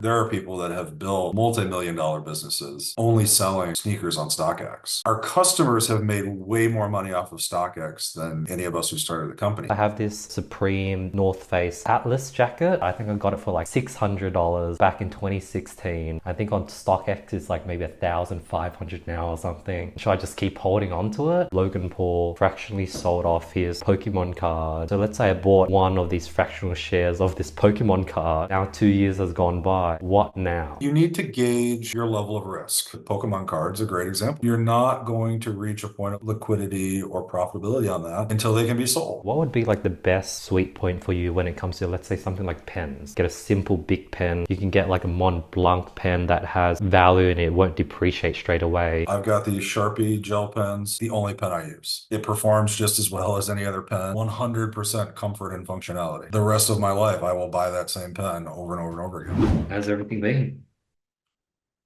There are people that have built multi-million dollar businesses only selling sneakers on StockX. Our customers have made way more money off of StockX than any of us who started the company. I have this Supreme North Face Atlas jacket. I think I got it for like $600 back in 2016. I think on StockX it's like maybe 1,500 now or something. Should I just keep holding on to it? Logan Paul fractionally sold off his Pokemon card. So let's say I bought one of these fractional shares of this Pokemon card. Now 2 years has gone by. What now? You need to gauge your level of risk. Pokemon cards, a great example. You're not going to reach a point of liquidity or profitability on that until they can be sold. What would be like the best sweet point for you when it comes to, let's say, something like pens? Get a simple big pen. You can get like a Mont Blanc pen that has value and it won't depreciate straight away. I've got these Sharpie gel pens, the only pen I use. It performs just as well as any other pen, 100% comfort and functionality. The rest of my life, I will buy that same pen over and over and over again. How's everything been?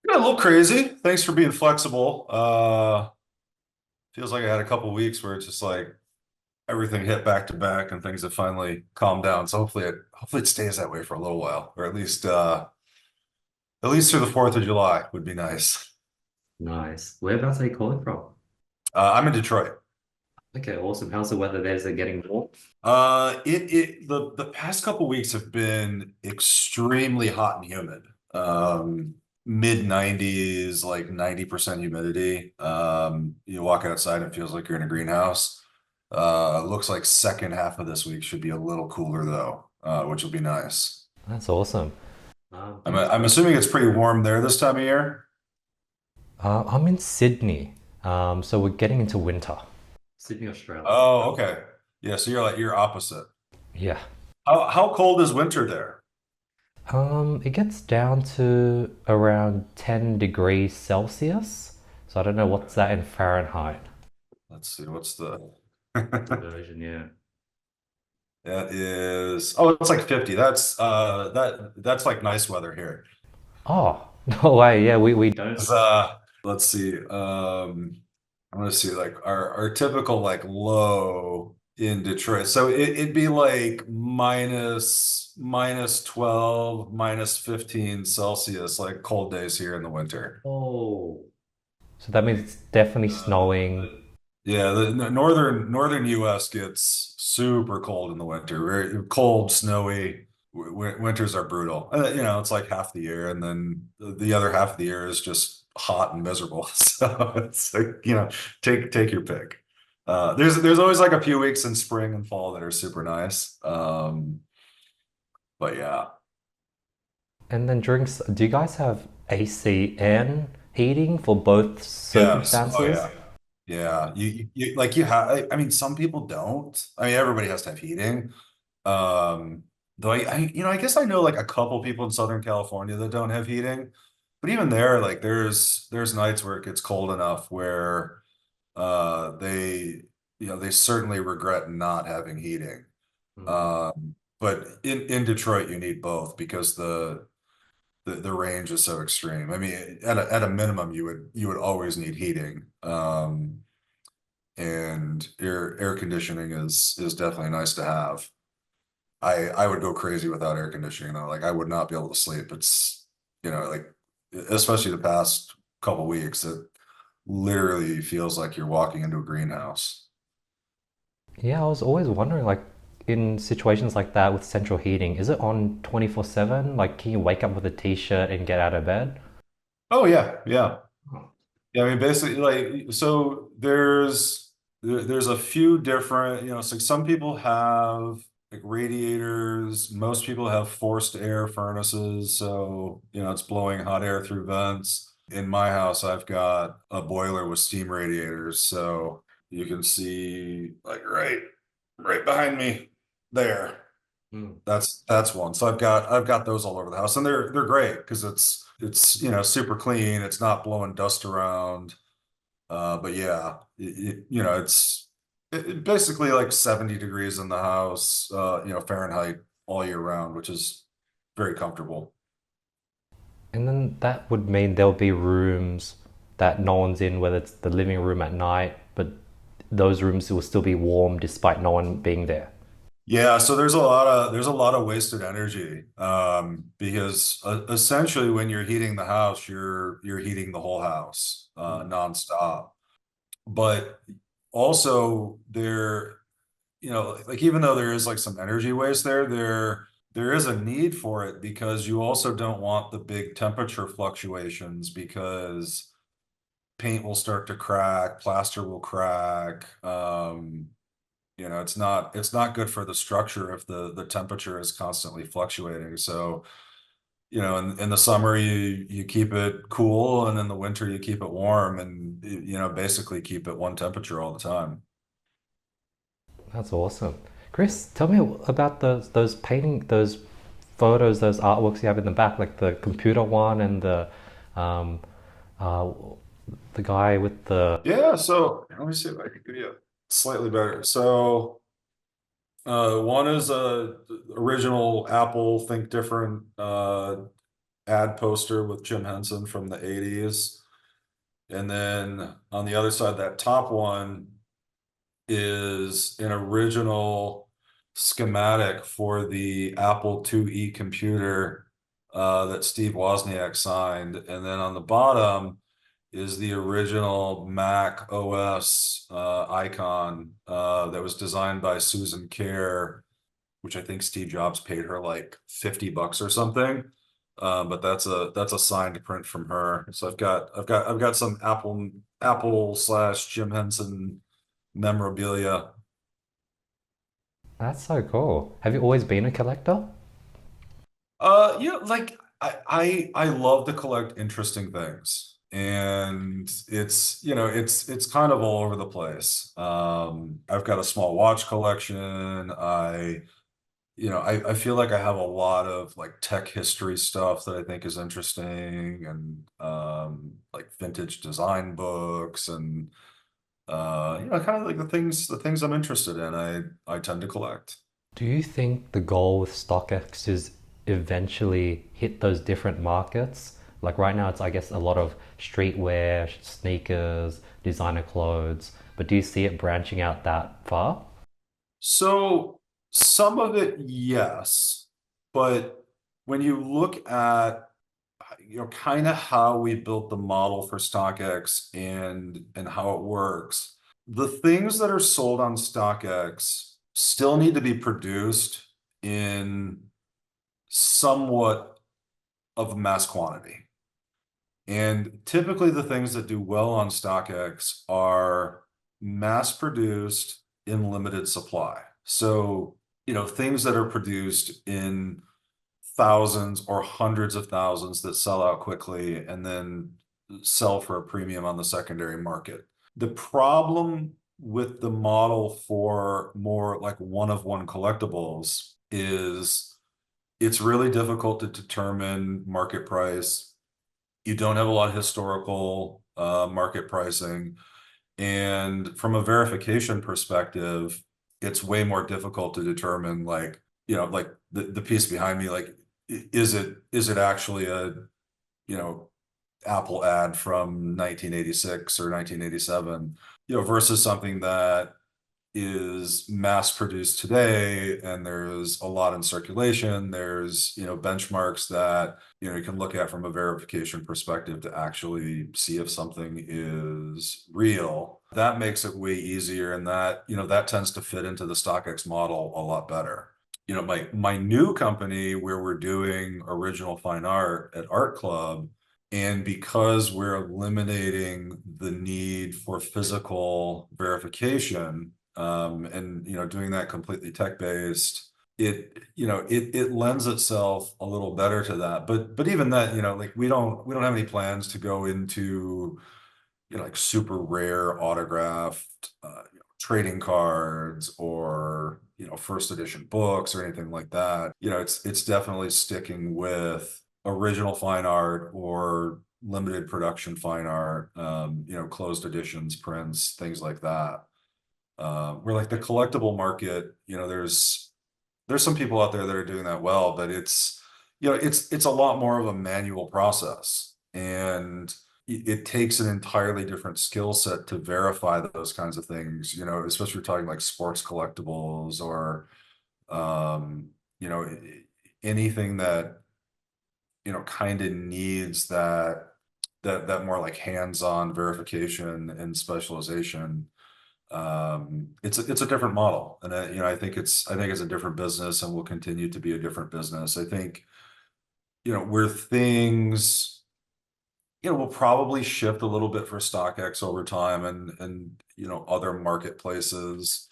Yeah, a little crazy. Thanks for being flexible. Feels like I had a couple weeks where it's just like everything hit back to back and things have finally calmed down. So hopefully it stays that way for a little while, or at least through the 4th of July would be nice. Nice. Whereabouts are you calling from? I'm in Detroit. Okay, awesome. How's the weather there? Is it getting warm? The past couple weeks have been extremely hot and humid. Mid 90s, like 90% humidity. You walk outside, it feels like you're in a greenhouse. Looks like second half of this week should be a little cooler though, which will be nice. That's awesome. I'm assuming it's pretty warm there this time of year. I'm in Sydney, so we're getting into winter. Sydney, Australia. Oh, okay. Yeah, so you're opposite. Yeah. How cold is winter there? It gets down to around 10 degrees Celsius. So I don't know what's that in Fahrenheit. Let's see, what's the Conversion, yeah. that is it's like 50. That's like nice weather here. Oh, no way. Yeah, we don't. Let's see. I'm gonna see like our typical like low in Detroit. So it'd be like minus 12, minus 15 Celsius, like cold days here in the winter. Oh. So that means it's definitely snowing. Yeah, the northern US gets super cold in the winter. Very cold, snowy. Winters are brutal. It's like half the year, and then the other half of the year is just hot and miserable. So it's like, take your pick. There's always like a few weeks in spring and fall that are super nice. But yeah. And then drinks, do you guys have AC and heating for both Yes. Oh circumstances? yeah. Yeah. You like you have I mean some people don't. I mean everybody has to have heating. Though I guess I know like a couple people in Southern California that don't have heating. But even there, like there's nights where it gets cold enough where they they certainly regret not having heating. Hmm. But in Detroit you need both because the range is so extreme. I mean, at a minimum, you would always need heating. And air conditioning is definitely nice to have. I would go crazy without air conditioning though. Like I would not be able to sleep. It's like especially the past couple weeks, it literally feels like you're walking into a greenhouse. Yeah, I was always wondering, like, in situations like that with central heating, is it on 24/7? Like, can you wake up with a t-shirt and get out of bed? Oh yeah, yeah. Oh. Yeah, I mean, basically, like, so there's a few different, so some people have like radiators. Most people have forced air furnaces, so it's blowing hot air through vents. In my house, I've got a boiler with steam radiators, so you can see like right behind me there. Hmm. That's one. So I've got those all over the house, and they're great because it's super clean. It's not blowing dust around. But yeah, basically like 70 degrees in the house, Fahrenheit all year round, which is very comfortable. And then that would mean there'll be rooms that no one's in, whether it's the living room at night, but those rooms will still be warm despite no one being there. Yeah, so there's a lot of wasted energy, because essentially when you're heating the house, you're heating the whole house, nonstop. But also there, like even though there is like some energy waste there is a need for it because you also don't want the big temperature fluctuations because paint will start to crack, plaster will crack. It's not good for the structure if the temperature is constantly fluctuating. So, in the summer you keep it cool, and in the winter you keep it warm, and basically keep it one temperature all the time. That's awesome. Chris, tell me about those painting, those photos, those artworks you have in the back, like the computer one and um, uh, the guy with the. Yeah, so let me see if I can give you a slightly better. So, one is a original Apple Think Different ad poster with Jim Henson from the 80s. And then on the other side, that top one is an original schematic for the Apple IIe computer that Steve Wozniak signed. And then on the bottom is the original Mac OS icon that was designed by Susan Kare, which I think Steve Jobs paid her like $50 or something. But that's a signed print from her. So I've got some Apple slash Jim Henson memorabilia. That's so cool. Have you always been a collector? Like I love to collect interesting things, and it's kind of all over the place. I've got a small watch collection. I feel like I have a lot of like tech history stuff that I think is interesting, and like vintage design books, and kind of like the things I'm interested in. I tend to collect. Do you think the goal with StockX is eventually hit those different markets? Like right now, it's I guess a lot of streetwear, sneakers, designer clothes. But do you see it branching out that far? So some of it, yes, but when you look at kind of how we built the model for StockX and how it works, the things that are sold on StockX still need to be produced in somewhat of mass quantity. And typically the things that do well on StockX are mass produced in limited supply. So, things that are produced in thousands or hundreds of thousands that sell out quickly and then sell for a premium on the secondary market. The problem with the model for more like one of one collectibles is it's really difficult to determine market price. You don't have a lot of historical market pricing. And from a verification perspective, it's way more difficult to determine like the piece behind me, like is it actually a, you know, Apple ad from 1986 or 1987, versus something that is mass produced today, and there's a lot in circulation. There's, benchmarks that, you can look at from a verification perspective to actually see if something is real. That makes it way easier, and that tends to fit into the StockX model a lot better. My new company where we're doing original fine art at Art Club, and because we're eliminating the need for physical verification, and doing that completely tech-based, it lends itself a little better to that. But even that, like we don't have any plans to go into, like super rare autographed trading cards, or first edition books or anything like that. It's definitely sticking with original fine art or limited production fine art, closed editions, prints, things like that. Where like the collectible market, there's some people out there that are doing that well, but it's a lot more of a manual process, and it takes an entirely different skill set to verify those kinds of things, especially if you're talking like sports collectibles or You know, anything that, you know, kind of needs that more like hands-on verification and specialization. It's a different model, and you know, I think it's a different business and will continue to be a different business. I think, you know, where things, you know, will probably shift a little bit for StockX over time, and you know, other marketplaces.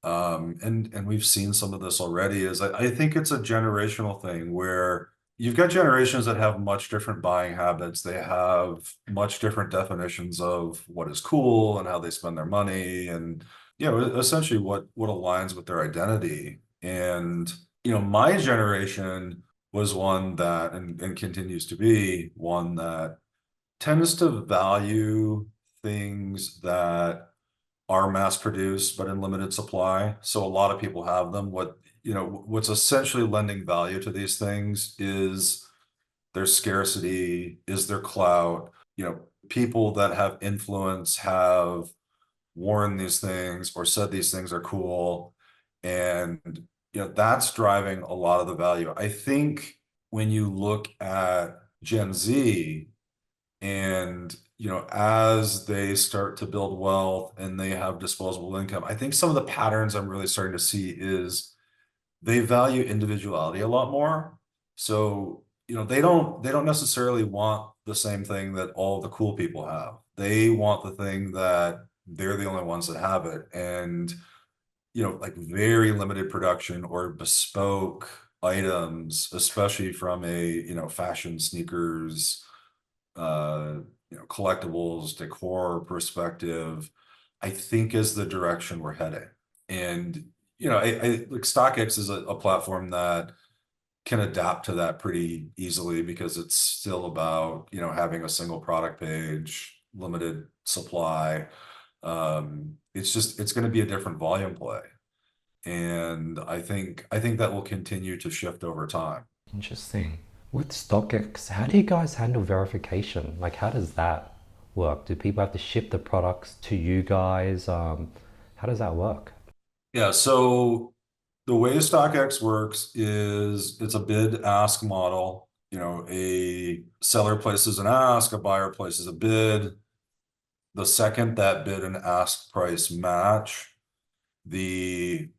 And we've seen some of this already, is I think it's a generational thing where you've got generations that have much different buying habits. They have much different definitions of what is cool and how they spend their money, and, you know, essentially what aligns with their identity. And, you know, my generation was one that, and continues to be one that tends to value things that are mass produced but in limited supply. So a lot of people have them. What, you know, what's essentially lending value to these things is their scarcity, is their clout. You know, people that have influence have worn these things or said these things are cool. And, you know, that's driving a lot of the value. I think when you look at Gen Z, and, you know, as they start to build wealth and they have disposable income, I think some of the patterns I'm really starting to see is they value individuality a lot more. So, you know, they don't necessarily want the same thing that all the cool people have. They want the thing that they're the only ones that have it. And, you know, like very limited production or bespoke items, especially from a, you know, fashion, sneakers, uh, you know, collectibles, decor perspective, I think is the direction we're heading. And, you know, I like StockX is a platform that can adapt to that pretty easily, because it's still about, you know, having a single product page, limited supply. It's going to be a different volume play. And I think that will continue to shift over time. Interesting. With StockX, how do you guys handle verification? Like, how does that work? Do people have to ship the products to you guys? How does that work? Yeah, so the way StockX works is it's a bid ask model. You know, a seller places an ask, a buyer places a bid. The second that bid and ask price match, the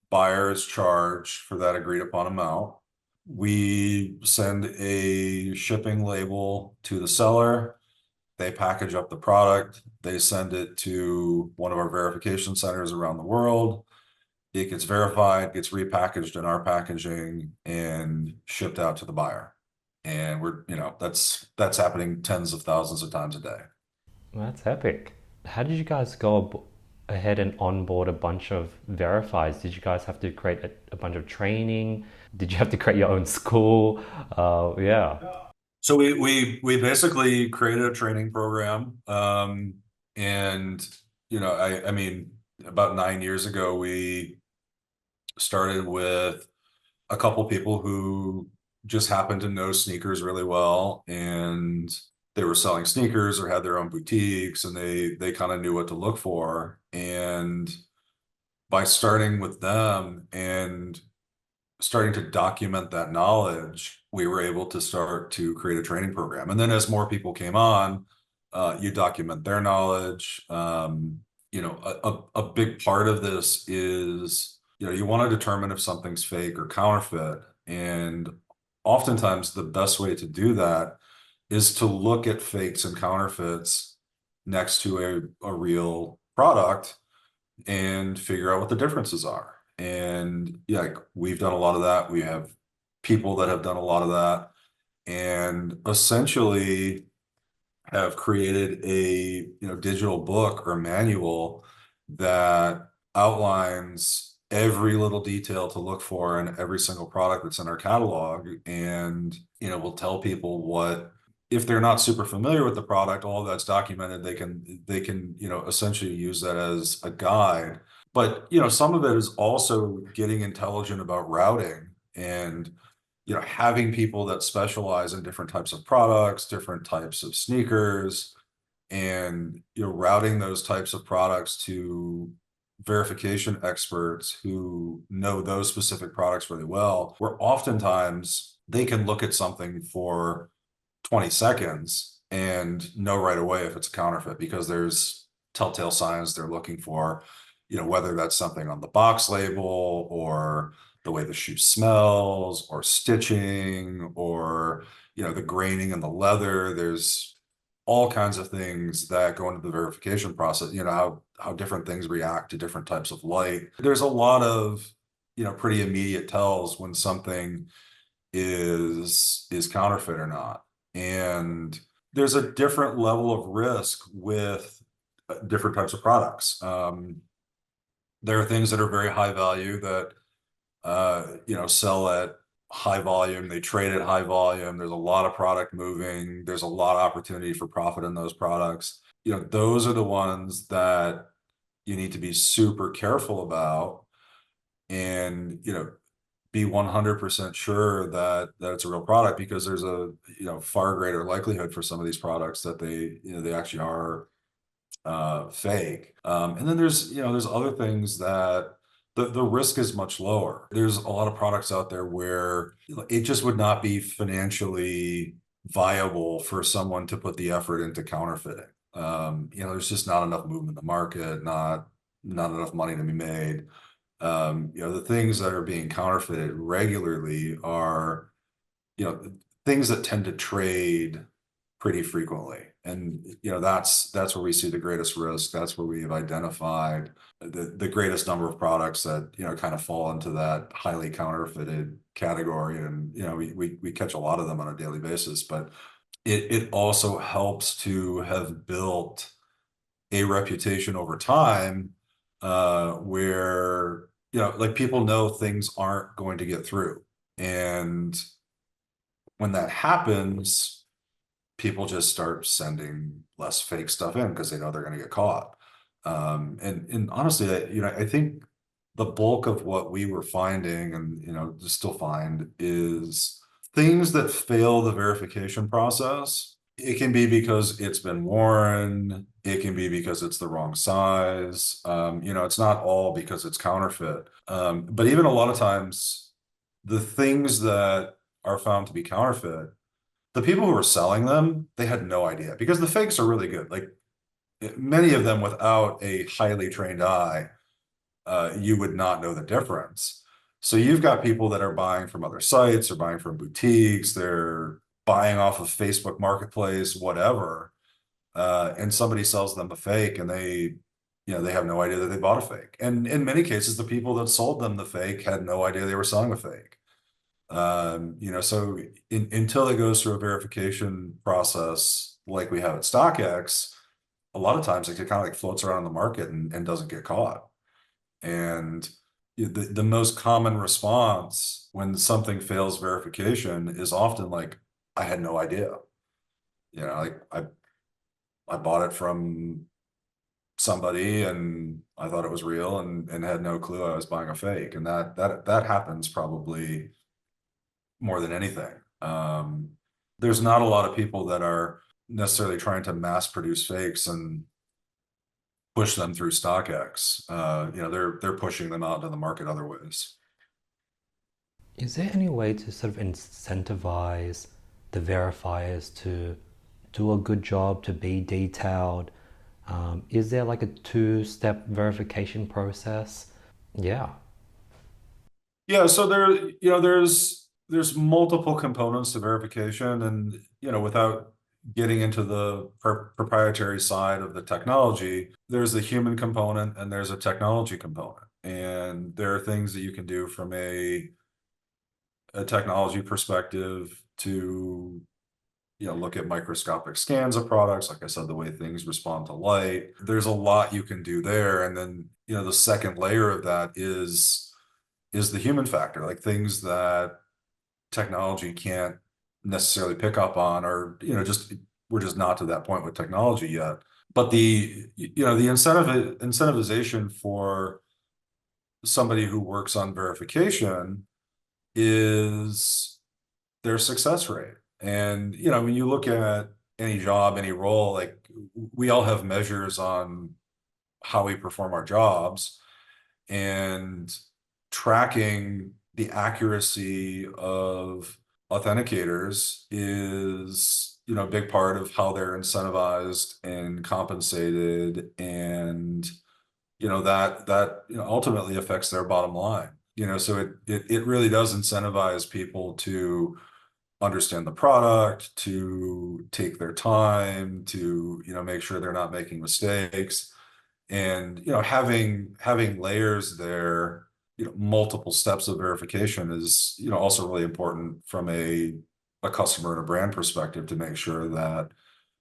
buyer is charged for that agreed upon amount. We send a shipping label to the seller. They package up the product. They send it to one of our verification centers around the world. It gets verified, gets repackaged in our packaging and shipped out to the buyer. And we're, you know, that's happening tens of thousands of times a day. Well, that's epic. How did you guys ahead and onboard a bunch of verifies? Did you guys have to create a bunch of training? Did you have to create your own school? Yeah. So we basically created a training program. And, you know, I mean, about 9 years ago, we started with a couple people who just happened to know sneakers really well, and they were selling sneakers or had their own boutiques, and they kind of knew what to look for. And by starting with them and starting to document that knowledge, we were able to start to create a training program. And then as more people came on, you document their knowledge. You know, a big part of this is, you know, you want to determine if something's fake or counterfeit. And oftentimes the best way to do that is to look at fakes and counterfeits next to a real product and figure out what the differences are. And yeah, like, we've done a lot of that. We have people that have done a lot of that, and essentially have created a, you know, digital book or manual that outlines every little detail to look for in every single product that's in our catalog. And, you know, we'll tell people what, if they're not super familiar with the product, all that's documented, they can, you know, essentially use that as a guide. But, you know, some of it is also getting intelligent about routing, and, you know, having people that specialize in different types of products, different types of sneakers, and, you know, routing those types of products to verification experts who know those specific products really well, where oftentimes they can look at something for 20 seconds and know right away if it's a counterfeit, because there's telltale signs they're looking for, whether that's something on the box label, or the way the shoe smells, or stitching, or, the graining in the leather. There's all kinds of things that go into the verification process, how different things react to different types of light. There's a lot of, pretty immediate tells when something is counterfeit or not. And there's a different level of risk with different types of products. There are things that are very high value that sell at high volume, they trade at high volume, there's a lot of product moving, there's a lot of opportunity for profit in those products. Those are the ones that you need to be super careful about, and be 100% sure that it's a real product, because there's a far greater likelihood for some of these products that they actually are fake. And then there's other things that the risk is much lower. There's a lot of products out there where it just would not be financially viable for someone to put the effort into counterfeiting. There's just not enough movement in the market, not enough money to be made. The things that are being counterfeited regularly are, things that tend to trade pretty frequently. And, that's where we see the greatest risk. That's where we've identified the greatest number of products that, kind of fall into that highly counterfeited category. And, we catch a lot of them on a daily basis, but it also helps to have built a reputation over time, where, like, people know things aren't going to get through. And when that happens, people just start sending less fake stuff in because they know they're going to get caught. And honestly, I think the bulk of what we were finding, and just still find, is things that fail the verification process. It can be because it's been worn. It can be because it's the wrong size. It's not all because it's counterfeit. But even a lot of times, the things that are found to be counterfeit, the people who are selling them, they had no idea, because the fakes are really good. Like, many of them, without a highly trained eye, you would not know the difference. So you've got people that are buying from other sites, or buying from boutiques, they're buying off of Facebook Marketplace, whatever, and somebody sells them a fake, and they have no idea that they bought a fake. And in many cases, the people that sold them the fake had no idea they were selling a fake. So until it goes through a verification process like we have at StockX, a lot of times it kind of like floats around in the market and doesn't get caught. And the most common response when something fails verification is often like, I had no idea. Like, I bought it from somebody and I thought it was real, and had no clue I was buying a fake. And that happens probably more than anything. There's not a lot of people that are necessarily trying to mass produce fakes and push them through StockX. They're pushing them out into the market other ways. Is there any way to sort of incentivize the verifiers to do a good job, to be detailed? Is there like a two-step verification process? Yeah. Yeah, so there's multiple components to verification, and without getting into the proprietary side of the technology, there's the human component and there's a technology component. And there are things that you can do from a technology perspective to look at microscopic scans of products, like I said, the way things respond to light. There's a lot you can do there. And then the second layer of that is the human factor, like things that technology can't necessarily pick up on, or we're just not to that point with technology yet. But the incentivization for somebody who works on verification is their success rate. And when you look at any job, any role, like, we all have measures on how we perform our jobs. and tracking the accuracy of authenticators is, a big part of how they're incentivized and compensated, and that ultimately affects their bottom line. So it really does incentivize people to understand the product, to take their time, to make sure they're not making mistakes. And having layers there, multiple steps of verification is also really important from a customer and a brand perspective, to make sure that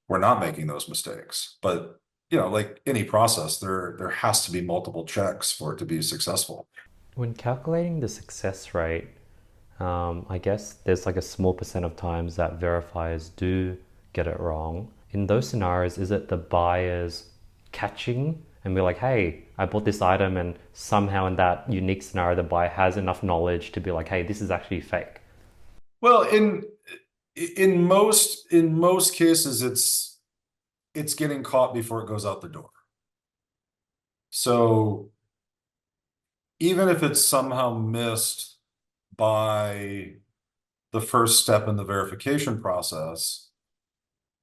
we're not making those mistakes. But like any process, there has to be multiple checks for it to be successful. When calculating the success rate, I guess there's like a small percent of times that verifiers do get it wrong. In those scenarios, is it the buyers catching and be like, hey, I bought this item, and somehow in that unique scenario, the buyer has enough knowledge to be like, hey, this is actually fake? Well, in most cases, it's getting caught before it goes out the door. So even if it's somehow missed by the first step in the verification process,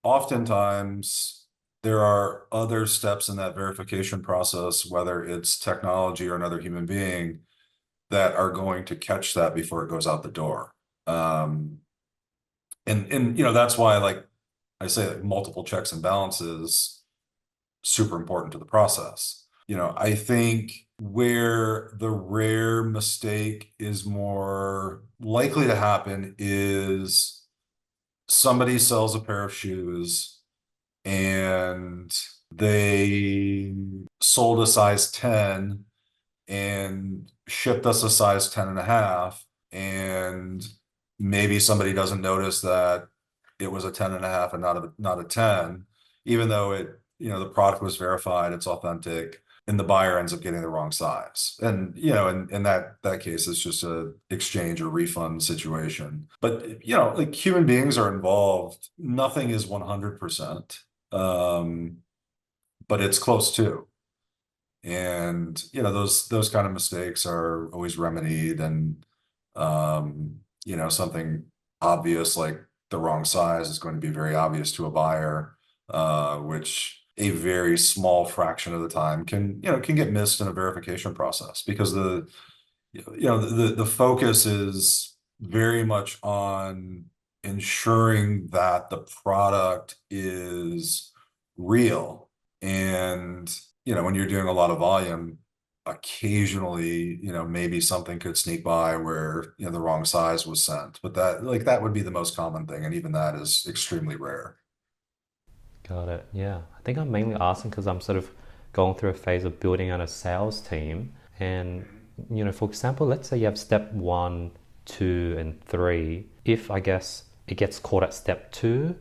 oftentimes there are other steps in that verification process, whether it's technology or another human being, that are going to catch that before it goes out the door. And that's why, like I say, like, multiple checks and balances super important to the process. I think where the rare mistake is more likely to happen is somebody sells a pair of shoes and they sold a size 10 and shipped us a size 10 and a half. And maybe somebody doesn't notice that it was a 10 and a half and not a 10, even though the product was verified, it's authentic, and the buyer ends up getting the wrong size. And, in that case, it's just a exchange or refund situation. But, like, human beings are involved. Nothing is 100%. But it's close to. And, those kind of mistakes are always remedied. And, something obvious like the wrong size is going to be very obvious to a buyer, which a very small fraction of the time can get missed in a verification process, because the focus is very much on ensuring that the product is real. And when you're doing a lot of volume, occasionally maybe something could sneak by where the wrong size was sent, but that would be the most common thing, and even that is extremely rare. Got it. Yeah. I think I'm mainly asking because I'm sort of going through a phase of building out a sales team. And, for example, let's say you have step 1, 2, and 3. If I guess it gets caught at step 2,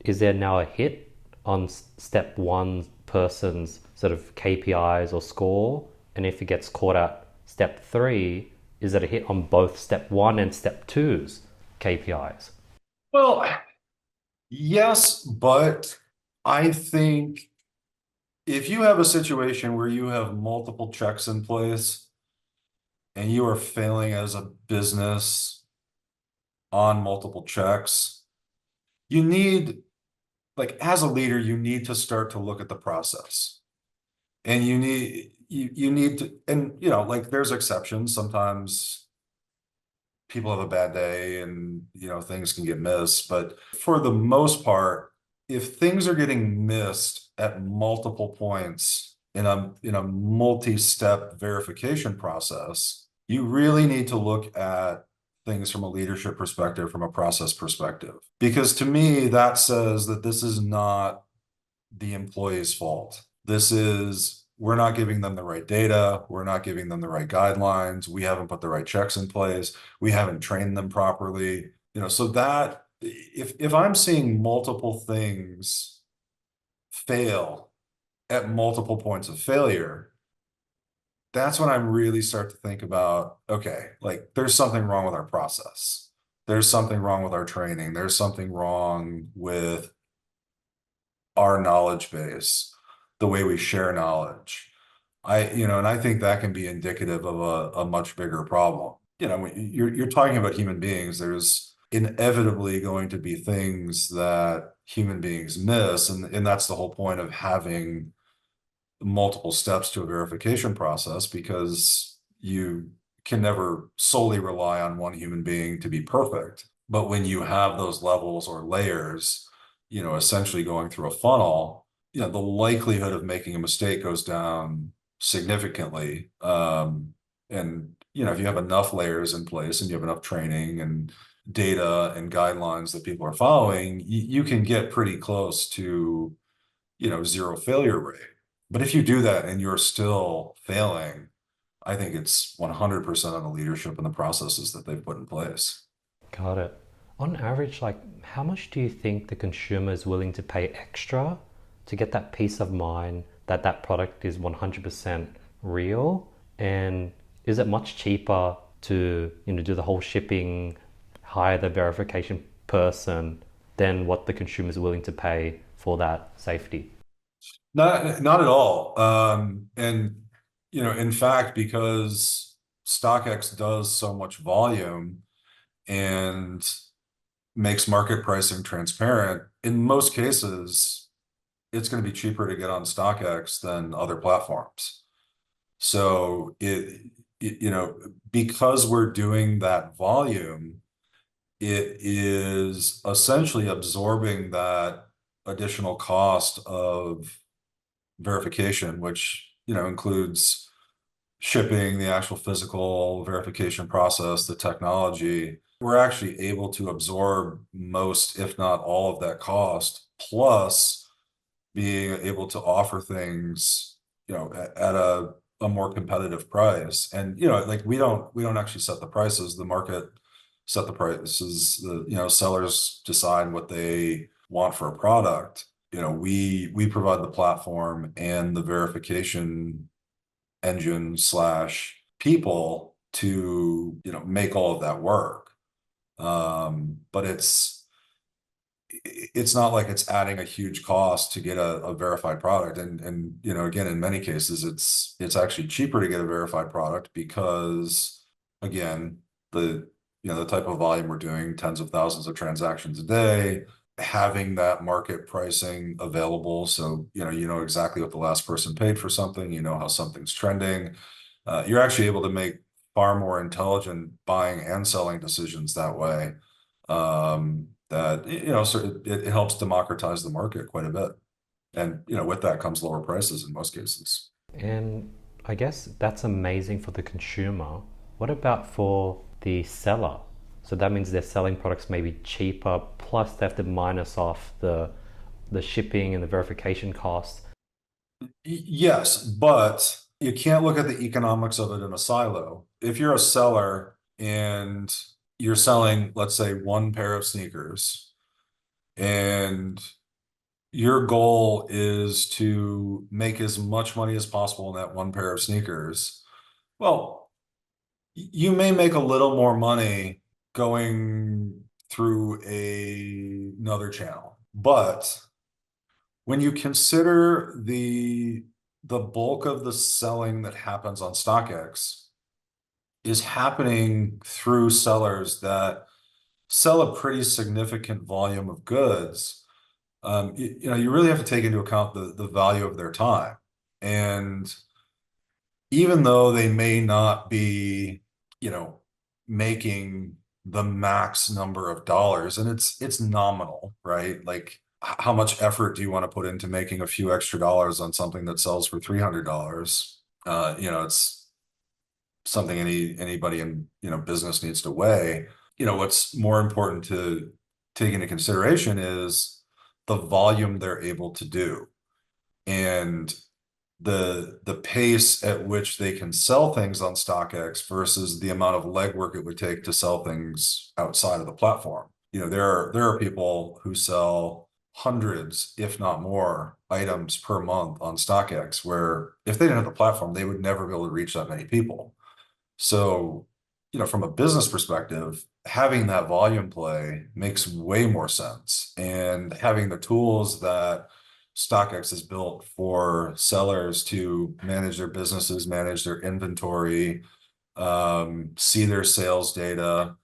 is there now a hit on step 1 person's sort of KPIs or score? And if it gets caught at step 3, is it a hit on both step 1 and step 2's KPIs? Well, yes, but I think if you have a situation where you have multiple checks in place and you are failing as a business on multiple checks, you need, like, as a leader, you need to start to look at the process. And you need to, and like, there's exceptions. Sometimes people have a bad day and things can get missed, but for the most part, if things are getting missed at multiple points in a multi-step verification process, you really need to look at things from a leadership perspective, from a process perspective, because to me that says that this is not the employee's fault. This is, we're not giving them the right data. We're not giving them the right guidelines. We haven't put the right checks in place. We haven't trained them properly. So that if I'm seeing multiple things fail at multiple points of failure, that's when I really start to think about, okay, like, there's something wrong with our process. There's something wrong with our training. There's something wrong with our knowledge base, the way we share knowledge. and I think that can be indicative of a much bigger problem. When you're talking about human beings, there's inevitably going to be things that human beings miss, and that's the whole point of having multiple steps to a verification process, because you can never solely rely on one human being to be perfect. But when you have those levels or layers, essentially going through a funnel, the likelihood of making a mistake goes down significantly. And if you have enough layers in place and you have enough training and data and guidelines that people are following, you can get pretty close to, zero failure rate. But if you do that and you're still failing, I think it's 100% on the leadership and the processes that they've put in place. Got it. On average, like, how much do you think the consumer is willing to pay extra to get that peace of mind that that product is 100% real? And is it much cheaper to, do the whole shipping, hire the verification person than what the consumer is willing to pay for that safety? Not at all. And in fact, because StockX does so much volume and makes market pricing transparent, in most cases, it's going to be cheaper to get on StockX than other platforms. So because we're doing that volume, it is essentially absorbing that additional cost of verification, which, includes shipping, the actual physical verification process, the technology. We're actually able to absorb most, if not all of that cost, plus being able to offer things, at a more competitive price. And, like we don't actually set the prices, the market set the prices, sellers decide what they want for a product. We provide the platform and the verification engine slash people to, make all of that work. But it's not like it's adding a huge cost to get a verified product. And again, in many cases, it's actually cheaper to get a verified product because, again, the type of volume we're doing, tens of thousands of transactions a day, having that market pricing available. So, exactly what the last person paid for something, how something's trending. You're actually able to make far more intelligent buying and selling decisions that way. That, so it helps democratize the market quite a bit. And, with that comes lower prices in most cases. And I guess that's amazing for the consumer. What about for the seller? So that means they're selling products maybe cheaper, plus they have to minus off the shipping and the verification costs. Yes, but you can't look at the economics of it in a silo. If you're a seller and you're selling, let's say, one pair of sneakers, and your goal is to make as much money as possible in that one pair of sneakers, well, you may make a little more money going through another channel. But when you consider the bulk of the selling that happens on StockX is happening through sellers that sell a pretty significant volume of goods, you really have to take into account the value of their time. And even though they may not be, making the max number of dollars, and it's nominal, right? Like, how much effort do you want to put into making a few extra dollars on something that sells for $300? It's something anybody in, business needs to weigh. What's more important to take into consideration is the volume they're able to do, and the pace at which they can sell things on StockX versus the amount of legwork it would take to sell things outside of the platform. There are people who sell hundreds, if not more, items per month on StockX, where if they didn't have the platform, they would never be able to reach that many people. So, from a business perspective, having that volume play makes way more sense. And having the tools that StockX is built for sellers to manage their businesses, manage their inventory, see their sales data,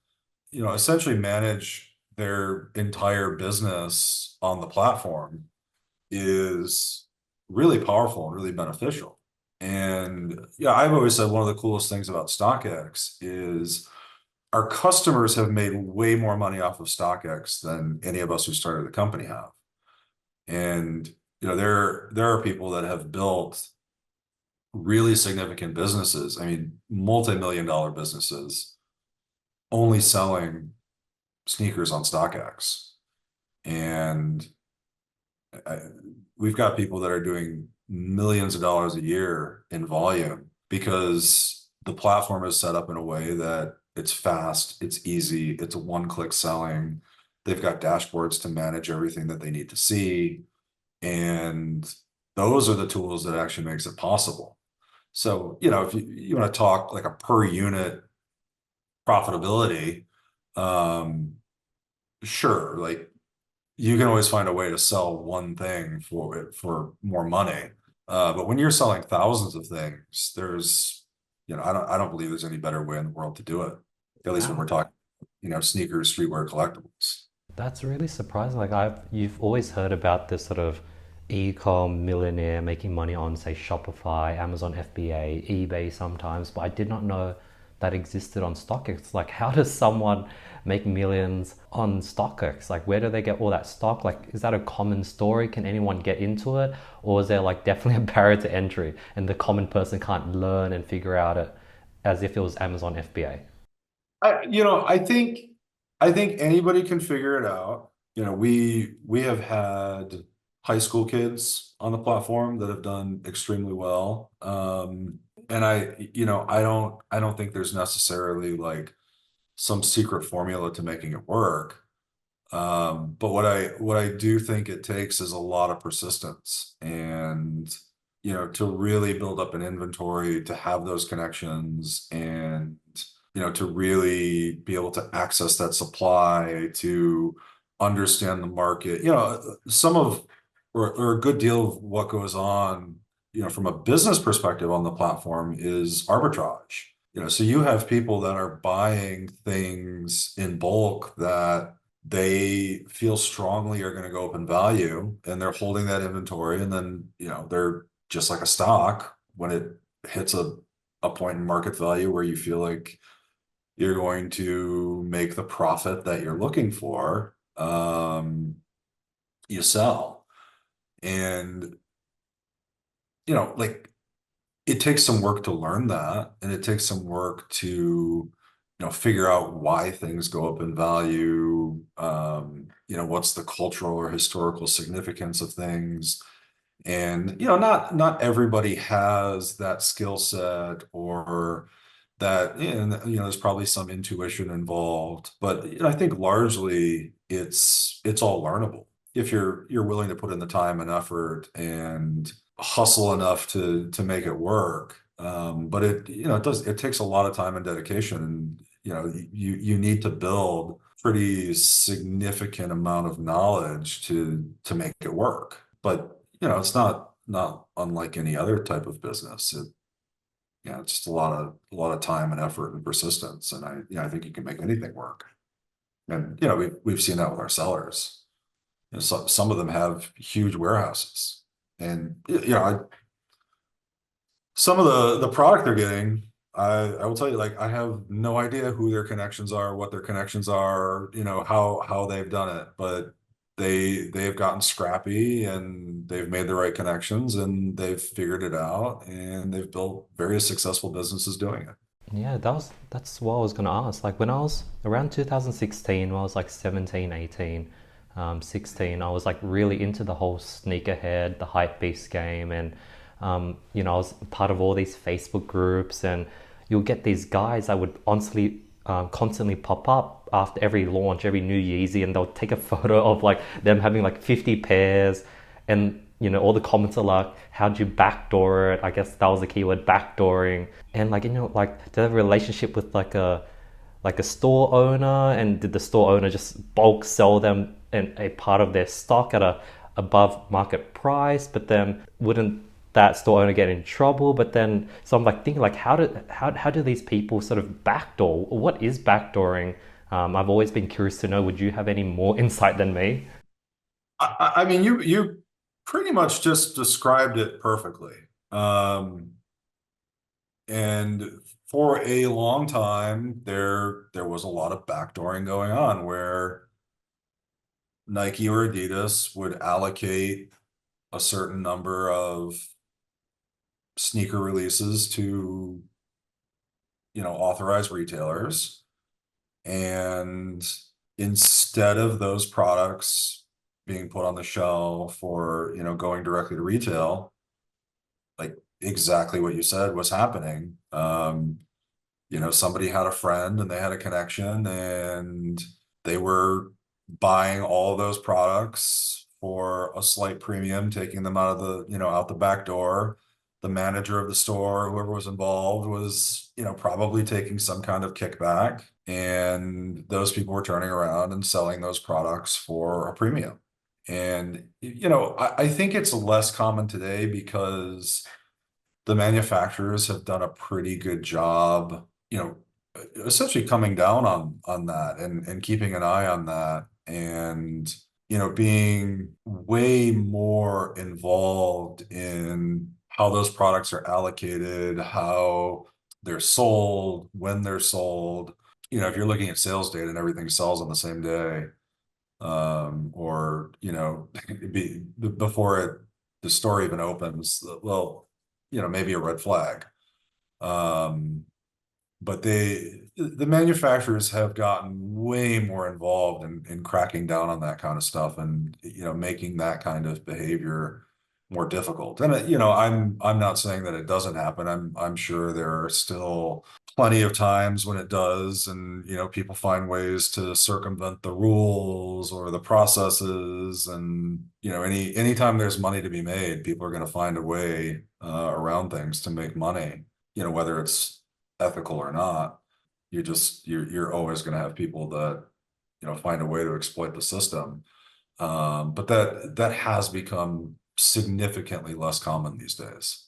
essentially manage their entire business on the platform is really powerful and really beneficial. And yeah, I've always said one of the coolest things about StockX is our customers have made way more money off of StockX than any of us who started the company have. And there are people that have built really significant businesses. I mean, multi-million dollar businesses only selling sneakers on StockX. And I, we've got people that are doing millions of dollars a year in volume because the platform is set up in a way that it's fast, it's easy, it's a one-click selling. They've got dashboards to manage everything that they need to see. And those are the tools that actually makes it possible. So, if you want to talk like a per unit profitability, sure, like you can always find a way to sell one thing for more money. But when you're selling thousands of things, there's, I don't believe there's any better way in the world to do it. At least when we're talking, sneakers, streetwear, collectibles. That's really surprising. Like you've always heard about this sort of e-com millionaire making money on, say, Shopify, Amazon FBA, eBay sometimes, but I did not know that existed on StockX. Like, how does someone make millions on StockX? Like, where do they get all that stock? Like, is that a common story? Can anyone get into it? Or is there like definitely a barrier to entry and the common person can't learn and figure out it as if it was Amazon FBA? I think anybody can figure it out. We have had high school kids on the platform that have done extremely well. And I don't think there's necessarily like some secret formula to making it work. But what I do think it takes is a lot of persistence and, to really build up an inventory, to have those connections and, to really be able to access that supply, to understand the market. Some of or a good deal of what goes on, from a business perspective on the platform is arbitrage. So you have people that are buying things in bulk that they feel strongly are going to go up in value, and they're holding that inventory, and then, they're just like a stock when it hits a point in market value where you feel like you're going to make the profit that you're looking for, you sell. And, like it takes some work to learn that, and it takes some work to, figure out why things go up in value. What's the cultural or historical significance of things. And, not everybody has that skill set or that, and, there's probably some intuition involved, but I think largely it's all learnable if you're willing to put in the time and effort and hustle enough to make it work. But it takes a lot of time and dedication, and you need to build pretty significant amount of knowledge to make it work. But it's not unlike any other type of business. It's just a lot of time and effort and persistence, and I think you can make anything work. And we've seen that with our sellers. Some of them have huge warehouses, and some of the product they're getting, I will tell you, like, I have no idea who their connections are, what their connections are, how they've done it, but they've gotten scrappy and they've made the right connections and they've figured it out and they've built very successful businesses doing it. Yeah, that's what I was gonna ask. Like when I was around 2016, when I was like 17, 18, 16, I was like really into the whole sneakerhead, the hype beast game, and I was part of all these Facebook groups, and you'll get these guys that would honestly constantly pop up after every launch, every new Yeezy, and they'll take a photo of like them having like 50 pairs, and all the comments are like, how'd you backdoor it? I guess that was the keyword, backdooring. And like, like they have a relationship with like a store owner, and did the store owner just bulk sell them a part of their stock at a above market price, but then wouldn't that store owner get in trouble? But then, so I'm like thinking like, how do these people sort of backdoor? What is backdooring? I've always been curious to know. Would you have any more insight than me? I mean, you pretty much just described it perfectly. Um, and for a long time, there was a lot of backdooring going on where Nike or Adidas would allocate a certain number of sneaker releases to, authorized retailers. And instead of those products being put on the shelf or, going directly to retail, like exactly what you said was happening. Somebody had a friend and they had a connection and they were buying all of those products for a slight premium, taking them out of out the back door. The manager of the store, whoever was involved, was, probably taking some kind of kickback. And those people were turning around and selling those products for a premium. And, I think it's less common today because the manufacturers have done a pretty good job, essentially coming down on that and keeping an eye on that and being way more involved in how those products are allocated, how they're sold, when they're sold. If you're looking at sales data and everything sells on the same day, or before the store even opens, well, maybe a red flag. Um, but the manufacturers have gotten way more involved in cracking down on that kind of stuff and, making that kind of behavior more difficult. And, I'm not saying that it doesn't happen. I'm sure there are still plenty of times when it does, and, people find ways to circumvent the rules or the processes. And, anytime there's money to be made, people are going to find a way, around things to make money, whether it's ethical or not. You're always going to have people that, find a way to exploit the system. But that has become significantly less common these days.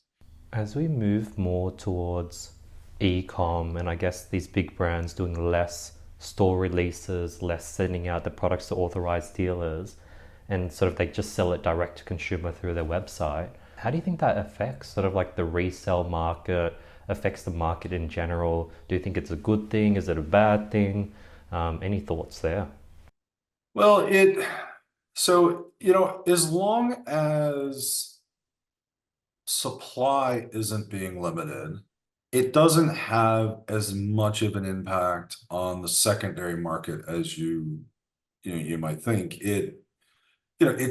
As we move more towards e-com and I guess these big brands doing less store releases, less sending out the products to authorized dealers, and sort of they just sell it direct to consumer through their website, how do you think that affects sort of like the resale market, affects the market in general? Do you think it's a good thing? Is it a bad thing? Any thoughts there? Well, as long as supply isn't being limited, it doesn't have as much of an impact on the secondary market as you might think. It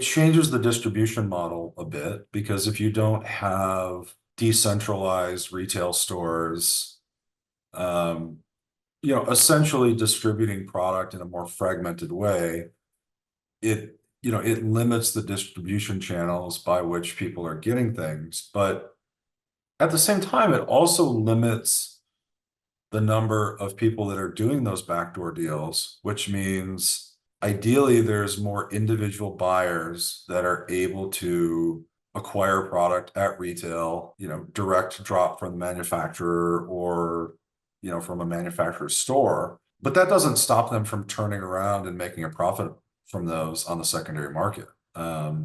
changes the distribution model a bit, because if you don't have decentralized retail stores, um, essentially distributing product in a more fragmented way, it limits the distribution channels by which people are getting things. But at the same time, it also limits the number of people that are doing those backdoor deals, which means ideally there's more individual buyers that are able to acquire product at retail, direct drop from the manufacturer or, from a manufacturer's store. But that doesn't stop them from turning around and making a profit from those on the secondary market.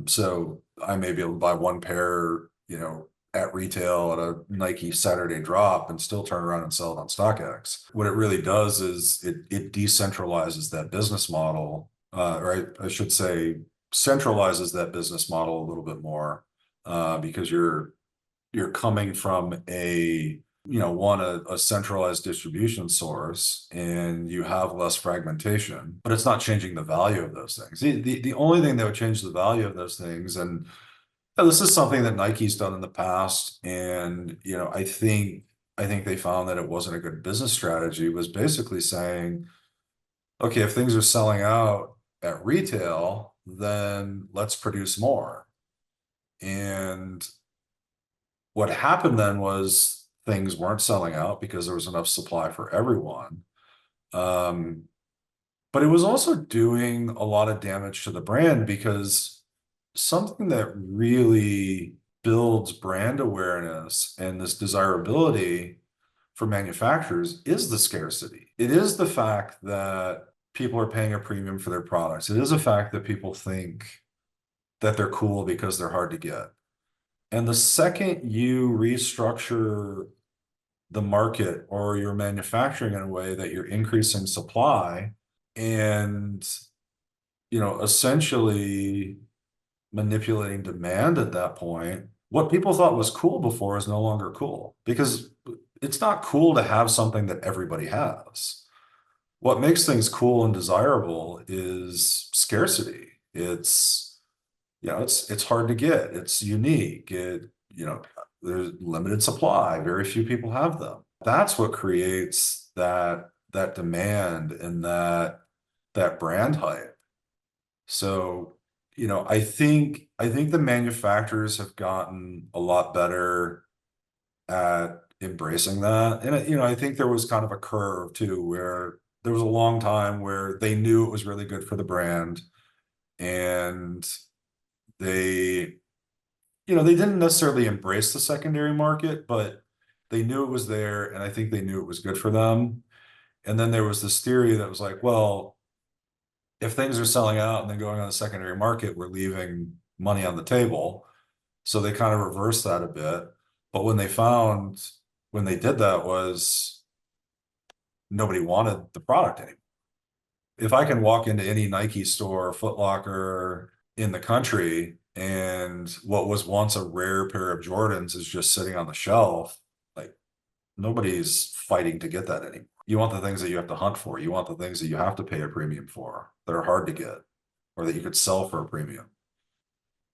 So I may be able to buy one pair, at retail at a Nike Saturday drop and still turn around and sell it on StockX. What it really does is it decentralizes that business model, or I should say centralizes that business model a little bit more, because you're coming from a centralized distribution source, and you have less fragmentation, but it's not changing the value of those things. The only thing that would change the value of those things, and this is something that Nike's done in the past, and I think they found that it wasn't a good business strategy, was basically saying, okay, if things are selling out at retail, then let's produce more. And what happened then was things weren't selling out because there was enough supply for everyone. But it was also doing a lot of damage to the brand, because something that really builds brand awareness and this desirability for manufacturers is the scarcity. It is the fact that people are paying a premium for their products. It is a fact that people think that they're cool because they're hard to get. And the second you restructure the market or you're manufacturing in a way that you're increasing supply and, essentially manipulating demand at that point, what people thought was cool before is no longer cool because it's not cool to have something that everybody has. What makes things cool and desirable is scarcity. It's hard to get. It's unique. There's limited supply. Very few people have them. That's what creates that demand and that brand hype. So, I think the manufacturers have gotten a lot better at embracing that. And I think there was kind of a curve too, where there was a long time where they knew it was really good for the brand and they, they didn't necessarily embrace the secondary market, but they knew it was there and I think they knew it was good for them. And then there was this theory that was like, well, if things are selling out and then going on the secondary market, we're leaving money on the table. So they kind of reversed that a bit. But when they did that was nobody wanted the product anymore. If I can walk into any Nike store, Foot Locker in the country, and what was once a rare pair of Jordans is just sitting on the shelf, like nobody's fighting to get that anymore. You want the things that you have to hunt for. You want the things that you have to pay a premium for that are hard to get or that you could sell for a premium.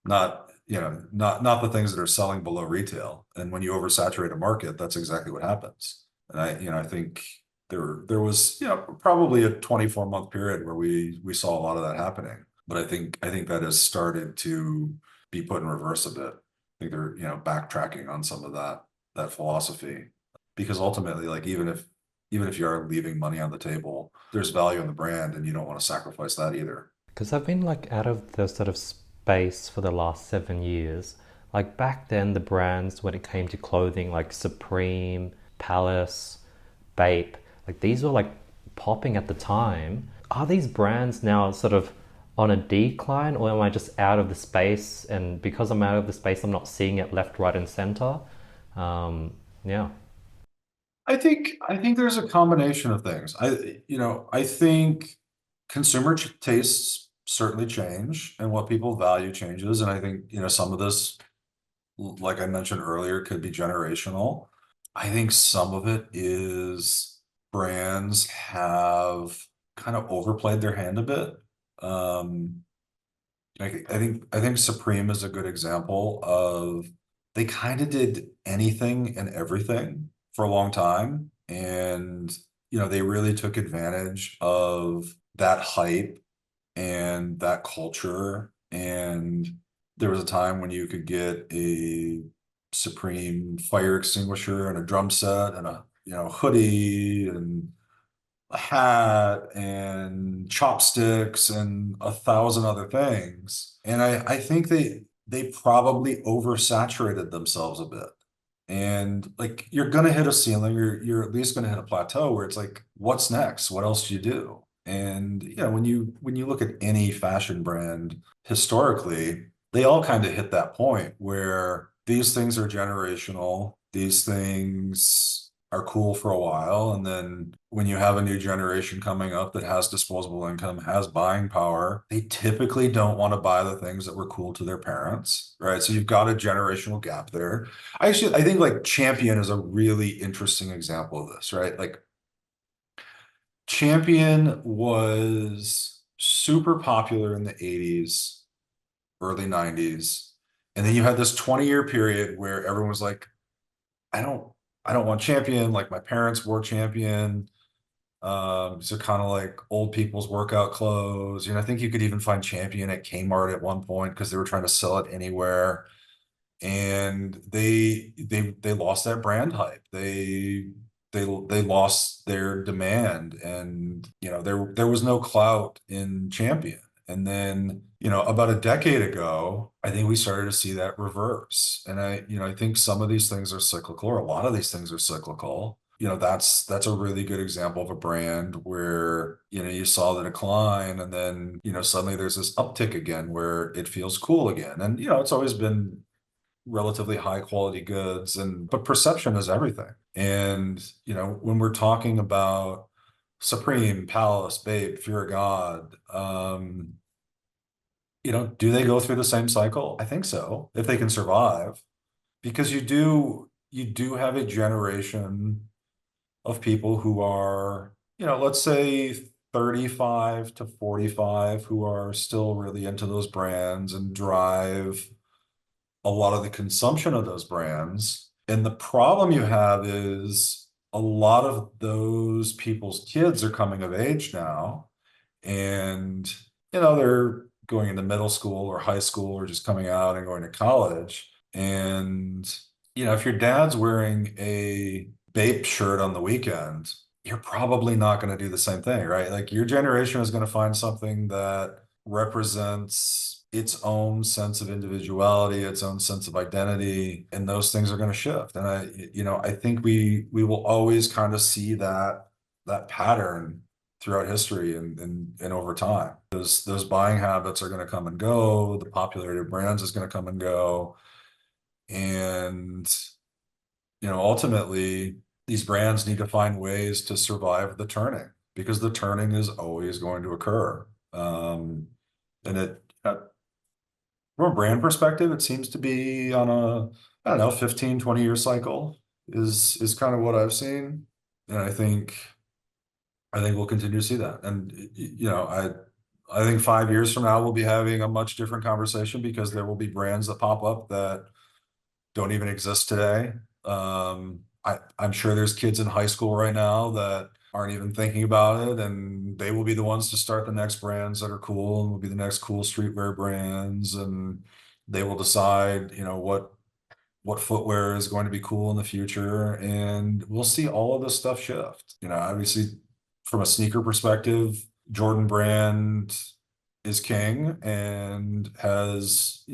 Not the things that are selling below retail. And when you oversaturate a market, that's exactly what happens. And I think there was, probably a 24-month period where we saw a lot of that happening. But I think that has started to be put in reverse a bit. I think they're, backtracking on some of that philosophy. Because ultimately, like even if you are leaving money on the table, there's value in the brand and you don't want to sacrifice that either. Because I've been like out of the sort of space for the last 7 years. Like back then, the brands when it came to clothing, like Supreme, Palace, Bape, like these were like popping at the time. Are these brands now sort of on a decline, or am I just out of the space? And because I'm out of the space, I'm not seeing it left, right, and center. Yeah. I think there's a combination of things. I think tastes certainly change and what people value changes. And I think, some of this, like I mentioned earlier, could be generational. I think some of it is brands have kind of overplayed their hand a bit. Um, I think Supreme is a good example of they kind of did anything and everything for a long time. And, they really took advantage of that hype and that culture. And there was a time when you could get a Supreme fire extinguisher and a drum set and a, hoodie and a hat and chopsticks and 1,000 other things. And I think they probably oversaturated themselves a bit. And like you're gonna hit a ceiling, you're at least gonna hit a plateau where it's like, what's next? What else do you do? And when you look at any fashion brand historically, they all kind of hit that point where these things are generational, these things are cool for a while, and then when you have a new generation coming up that has disposable income, has buying power, they typically don't want to buy the things that were cool to their parents, right? So you've got a generational gap there. I think like Champion is a really interesting example of this, right? Like Champion was super popular in the 80s, early 90s. And then you had this 20-year period where everyone was like, I don't I don't want Champion. Like my parents wore Champion. So kind of like old people's workout clothes. I think you could even find Champion at Kmart at one point because they were trying to sell it anywhere. And they lost that brand hype. They lost their demand, and there was no clout in Champion. And then About a decade ago, I think we started to see that reverse. And I think some of these things are cyclical, or a lot of these things are cyclical. That's a really good example of a brand where, you saw the decline and then, suddenly there's this uptick again where it feels cool again. And, it's always been relatively high quality goods but perception is everything. And, when we're talking about Supreme, Palace, Babe, Fear of God, do they go through the same cycle? I think so, if they can survive, because you do have a generation of people who are, let's say 35 to 45 who are still really into those brands and drive a lot of the consumption of those brands. And the problem you have is a lot of those people's kids are coming of age now, and they're going into middle school or high school or just coming out and going to college. And if your dad's wearing a Bape shirt on the weekend, you're probably not going to do the same thing, right? Like your generation is going to find something that represents its own sense of individuality, its own sense of identity, and those things are going to shift. And I think we will always kind of see that pattern throughout history and over time. Those buying habits are going to come and go. The popularity of brands is going to come and go. And, ultimately, these brands need to find ways to survive the turning because the turning is always going to occur. And from a brand perspective, it seems to be on I don't know, 15, 20-year cycle is kind of what I've seen. And I think we'll continue to see that. And I think 5 years from now we'll be having a much different conversation because there will be brands that pop up that don't even exist today. I'm sure there's kids in high school right now that aren't even thinking about it, and they will be the ones to start the next brands that are cool and will be the next cool streetwear brands, and they will decide, what footwear is going to be cool in the future, and we'll see all of this stuff shift. Obviously, from a sneaker perspective, Jordan brand is king and has,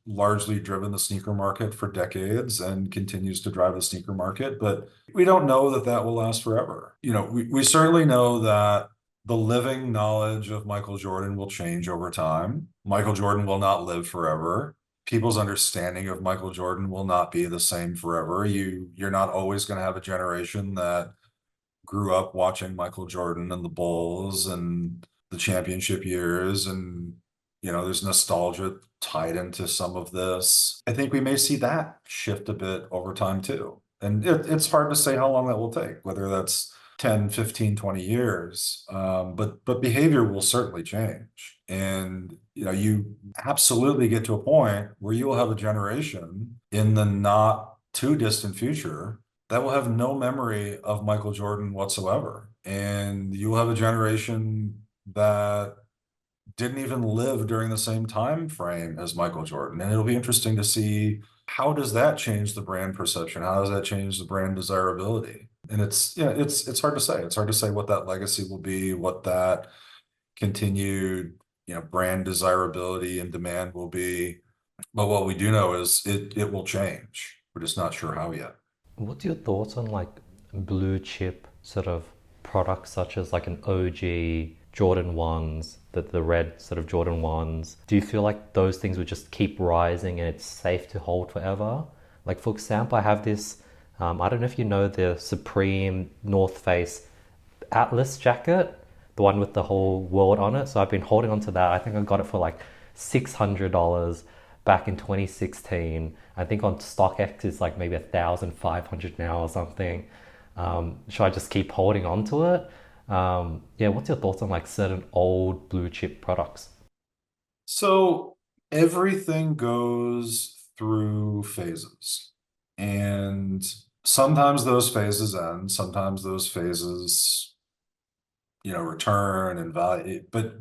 largely driven the sneaker market for decades and continues to drive the sneaker market. But we don't know that that will last forever. We certainly know that the living knowledge of Michael Jordan will change over time. Michael Jordan will not live forever. People's understanding of Michael Jordan will not be the same forever. You're not always going to have a generation that grew up watching Michael Jordan and the Bulls and the championship years, and there's nostalgia tied into some of this. I think we may see that shift a bit over time too. And it's hard to say how long that will take, whether that's 10, 15, 20 years. But behavior will certainly change. And you absolutely get to a point where you will have a generation in the not too distant future that will have no memory of Michael Jordan whatsoever. And you'll have a generation that didn't even live during the same time frame as Michael Jordan. And it'll be interesting to see, how does that change the brand perception? How does that change the brand desirability? And it's hard to say. It's hard to say what that legacy will be, what that continued, brand desirability and demand will be. But what we do know is it will change. We're just not sure how yet. What's your thoughts on like blue chip sort of products such as like an OG Jordan 1s, the red sort of Jordan 1s? Do you feel like those things would just keep rising and it's safe to hold forever? Like for example, I have this, I don't know if you know the Supreme North Face Atlas jacket, the one with the whole world on it. So I've been holding on to that. I think I got it for like $600 back in 2016. I think on StockX it's like maybe 1,500 now or something. Should I just keep holding on to it? Yeah, what's your thoughts on like certain old blue chip products? So everything goes through phases, and sometimes those phases end, sometimes those phases, return and value, but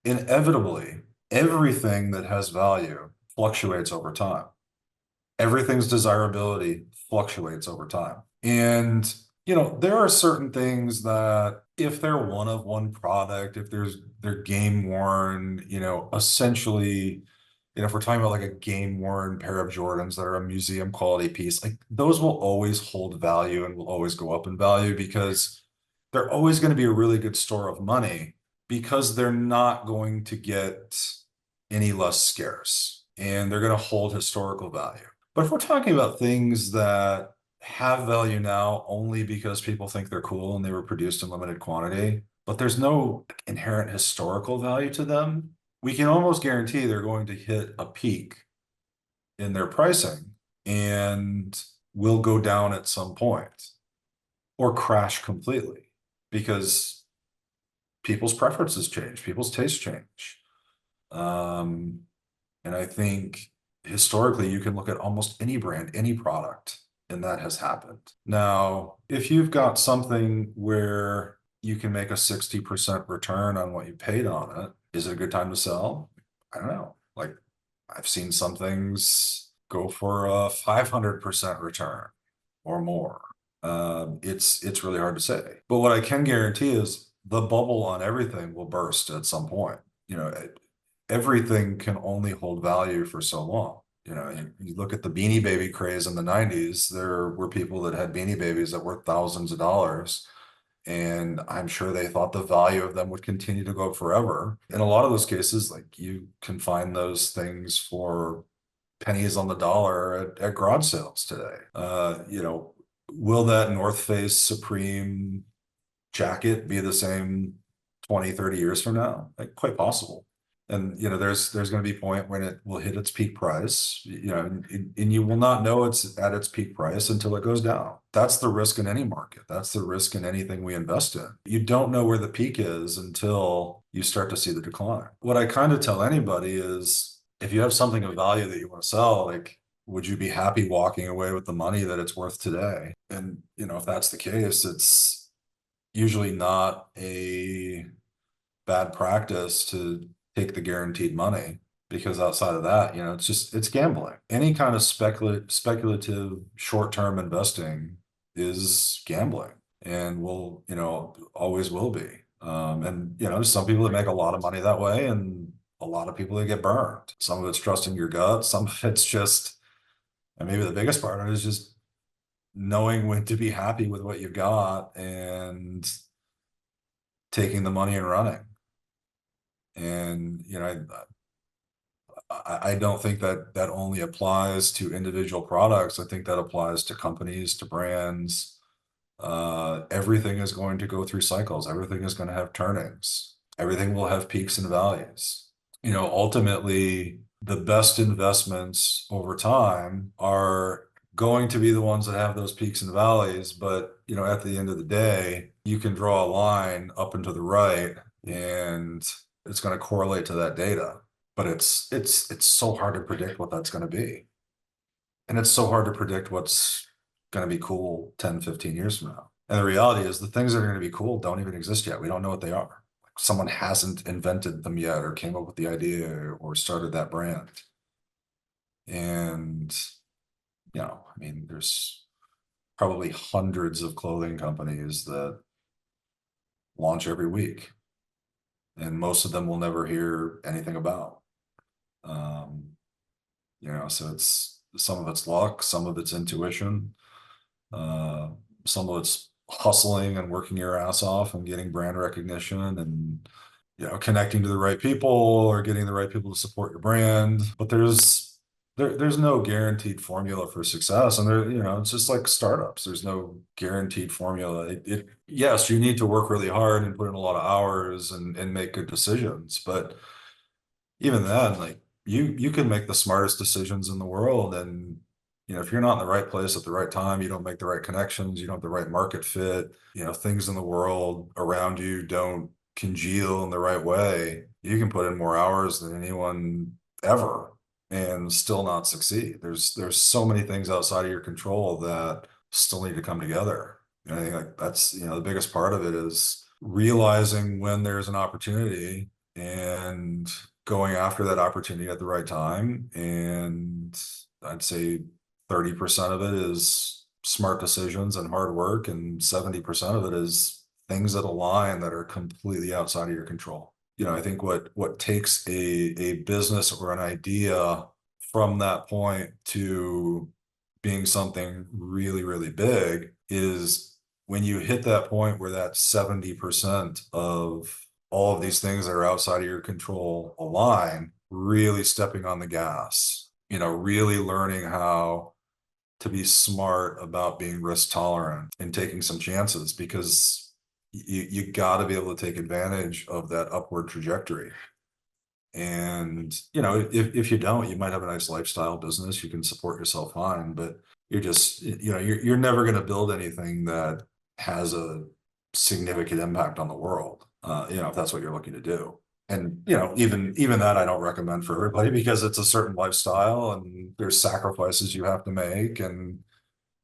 inevitably, everything that has value fluctuates over time. Everything's desirability fluctuates over time. And, there are certain things that if they're one of one product, if they're game worn, essentially, if we're talking about like a game worn pair of Jordans that are a museum quality piece, like those will always hold value and will always go up in value because they're always going to be a really good store of money because they're not going to get any less scarce and they're going to hold historical value. But if we're talking about things that have value now only because people think they're cool and they were produced in limited quantity, but there's no inherent historical value to them, we can almost guarantee they're going to hit a peak in their pricing and will go down at some point or crash completely because people's preferences change, people's tastes change. And I think historically you can look at almost any brand, any product, and that has happened. Now, if you've got something where you can make a 60% return on what you paid on it, is it a good time to sell? I don't know. Like I've seen some things go for a 500% return or more. It's really hard to say. But what I can guarantee is the bubble on everything will burst at some point. Everything can only hold value for so long. You look at the Beanie Baby craze in the 90s, there were people that had Beanie Babies that were thousands of dollars. And I'm sure they thought the value of them would continue to go up forever. In a lot of those cases, like you can find those things for pennies on the dollar at garage sales today. Will that North Face Supreme jacket be the same 20, 30 years from now? Like quite possible. And there's going to be a point when it will hit its peak price, and you will not know it's at its peak price until it goes down. That's the risk in any market. That's the risk in anything we invest in. You don't know where the peak is until you start to see the decline. What I kind of tell anybody is if you have something of value that you want to sell, like, would you be happy walking away with the money that it's worth today? And, if that's the case, it's usually not a bad practice to take the guaranteed money because outside of that, it's gambling. Any kind of speculative short-term investing is gambling and will, always will be. And, there's some people that make a lot of money that way and a lot of people that get burned. Some of it's trusting your gut. Some of it's just, and maybe the biggest part of it is just knowing when to be happy with what you've got and taking the money and running. And, I don't think that only applies to individual products. I think that applies to companies, to brands. Everything is going to go through cycles. Everything is going to have turnings. Everything will have peaks and valleys. Ultimately, the best investments over time are going to be the ones that have those peaks and valleys. But, at the end of the day, you can draw a line up and to the right and it's going to correlate to that data. But it's so hard to predict what that's going to be. And it's so hard to predict what's going to be cool 10, 15 years from now. And the reality is the things that are going to be cool don't even exist yet. We don't know what they are. Someone hasn't invented them yet or came up with the idea or started that brand. And, there's probably hundreds of clothing companies that launch every week. And most of them we'll never hear anything about. So it's some of it's luck, some of it's intuition, some of it's hustling and working your ass off and getting brand recognition and connecting to the right people or getting the right people to support your brand. But there's no guaranteed formula for success. And it's just like startups. There's no guaranteed formula. Yes, you need to work really hard and put in a lot of hours and make good decisions. But even then, like you can make the smartest decisions in the world. And, if you're not in the right place at the right time, you don't make the right connections, you don't have the right market fit, things in the world around you don't congeal in the right way. You can put in more hours than anyone ever and still not succeed. There's so many things outside of your control that still need to come together. And I think like that's, the biggest part of it is realizing when there's an opportunity and going after that opportunity at the right time. And I'd say 30% of it is smart decisions and hard work, and 70% of it is things that align that are completely outside of your control. I think what takes a business or an idea from that point to being something really, really big is when you hit that point where that 70% of all of these things that are outside of your control align, really stepping on the gas, really learning how to be smart about being risk tolerant and taking some chances, because you got to be able to take advantage of that upward trajectory. And if you don't, you might have a nice lifestyle business, you can support yourself fine, but you're never going to build anything that has a significant impact on the world, if that's what you're looking to do. And even that I don't recommend for everybody, because it's a certain lifestyle and there's sacrifices you have to make, and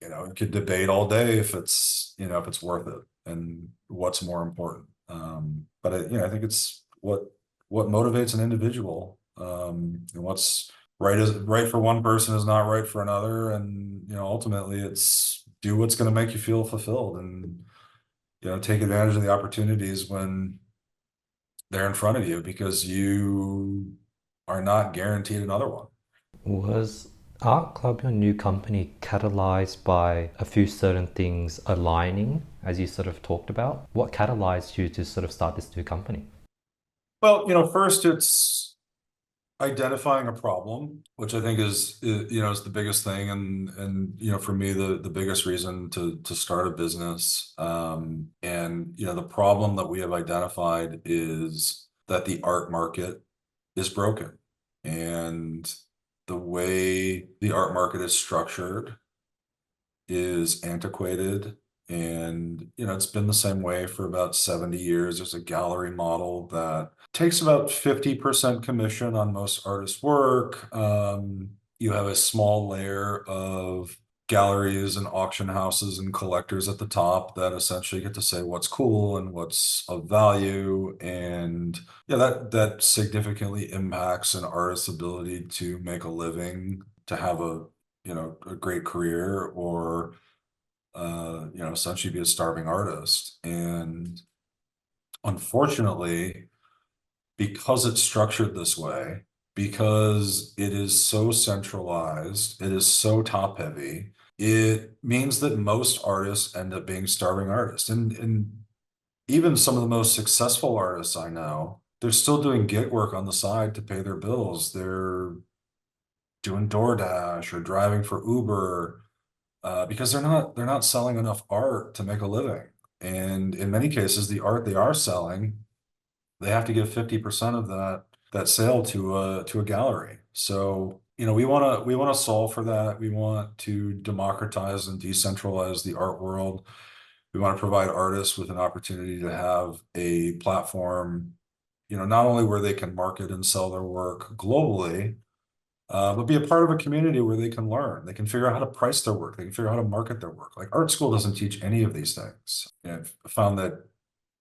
you could debate all day if it's worth it and what's more important. But I think it's what motivates an individual, and what's right for one person is not right for another, and ultimately it's do what's going to make you feel fulfilled, and take advantage of the opportunities when they're in front of you, because you are not guaranteed another one. Was Art Club, your new company, catalyzed by a few certain things aligning, as you sort of talked about? What catalyzed you to sort of start this new company? Well, first it's identifying a problem, which I think is the biggest thing, and for me the biggest reason to start a business. And the problem that we have identified is that the art market is broken, and the way the art market is structured is antiquated. And it's been the same way for about 70 years. There's a gallery model that takes about 50% commission on most artists' work. You have a small layer of galleries and auction houses and collectors at the top that essentially get to say what's cool and what's of value. And that significantly impacts an artist's ability to make a living, to have a great career, or essentially be a starving artist. And unfortunately, because it's structured this way, because it is so centralized, it is so top heavy, it means that most artists end up being starving artists. And even some of the most successful artists I know, they're still doing gig work on the side to pay their bills. They're doing DoorDash or driving for Uber, because they're not selling enough art to make a living. And in many cases, the art they are selling, they have to give 50% of that sale to a gallery. So we want to solve for that. We want to democratize and decentralize the art world. We want to provide artists with an opportunity to have a platform, not only where they can market and sell their work globally, but be a part of a community where they can learn. They can figure out how to price their work. They can figure out how to market their work. Like, art school doesn't teach any of these things. I've found that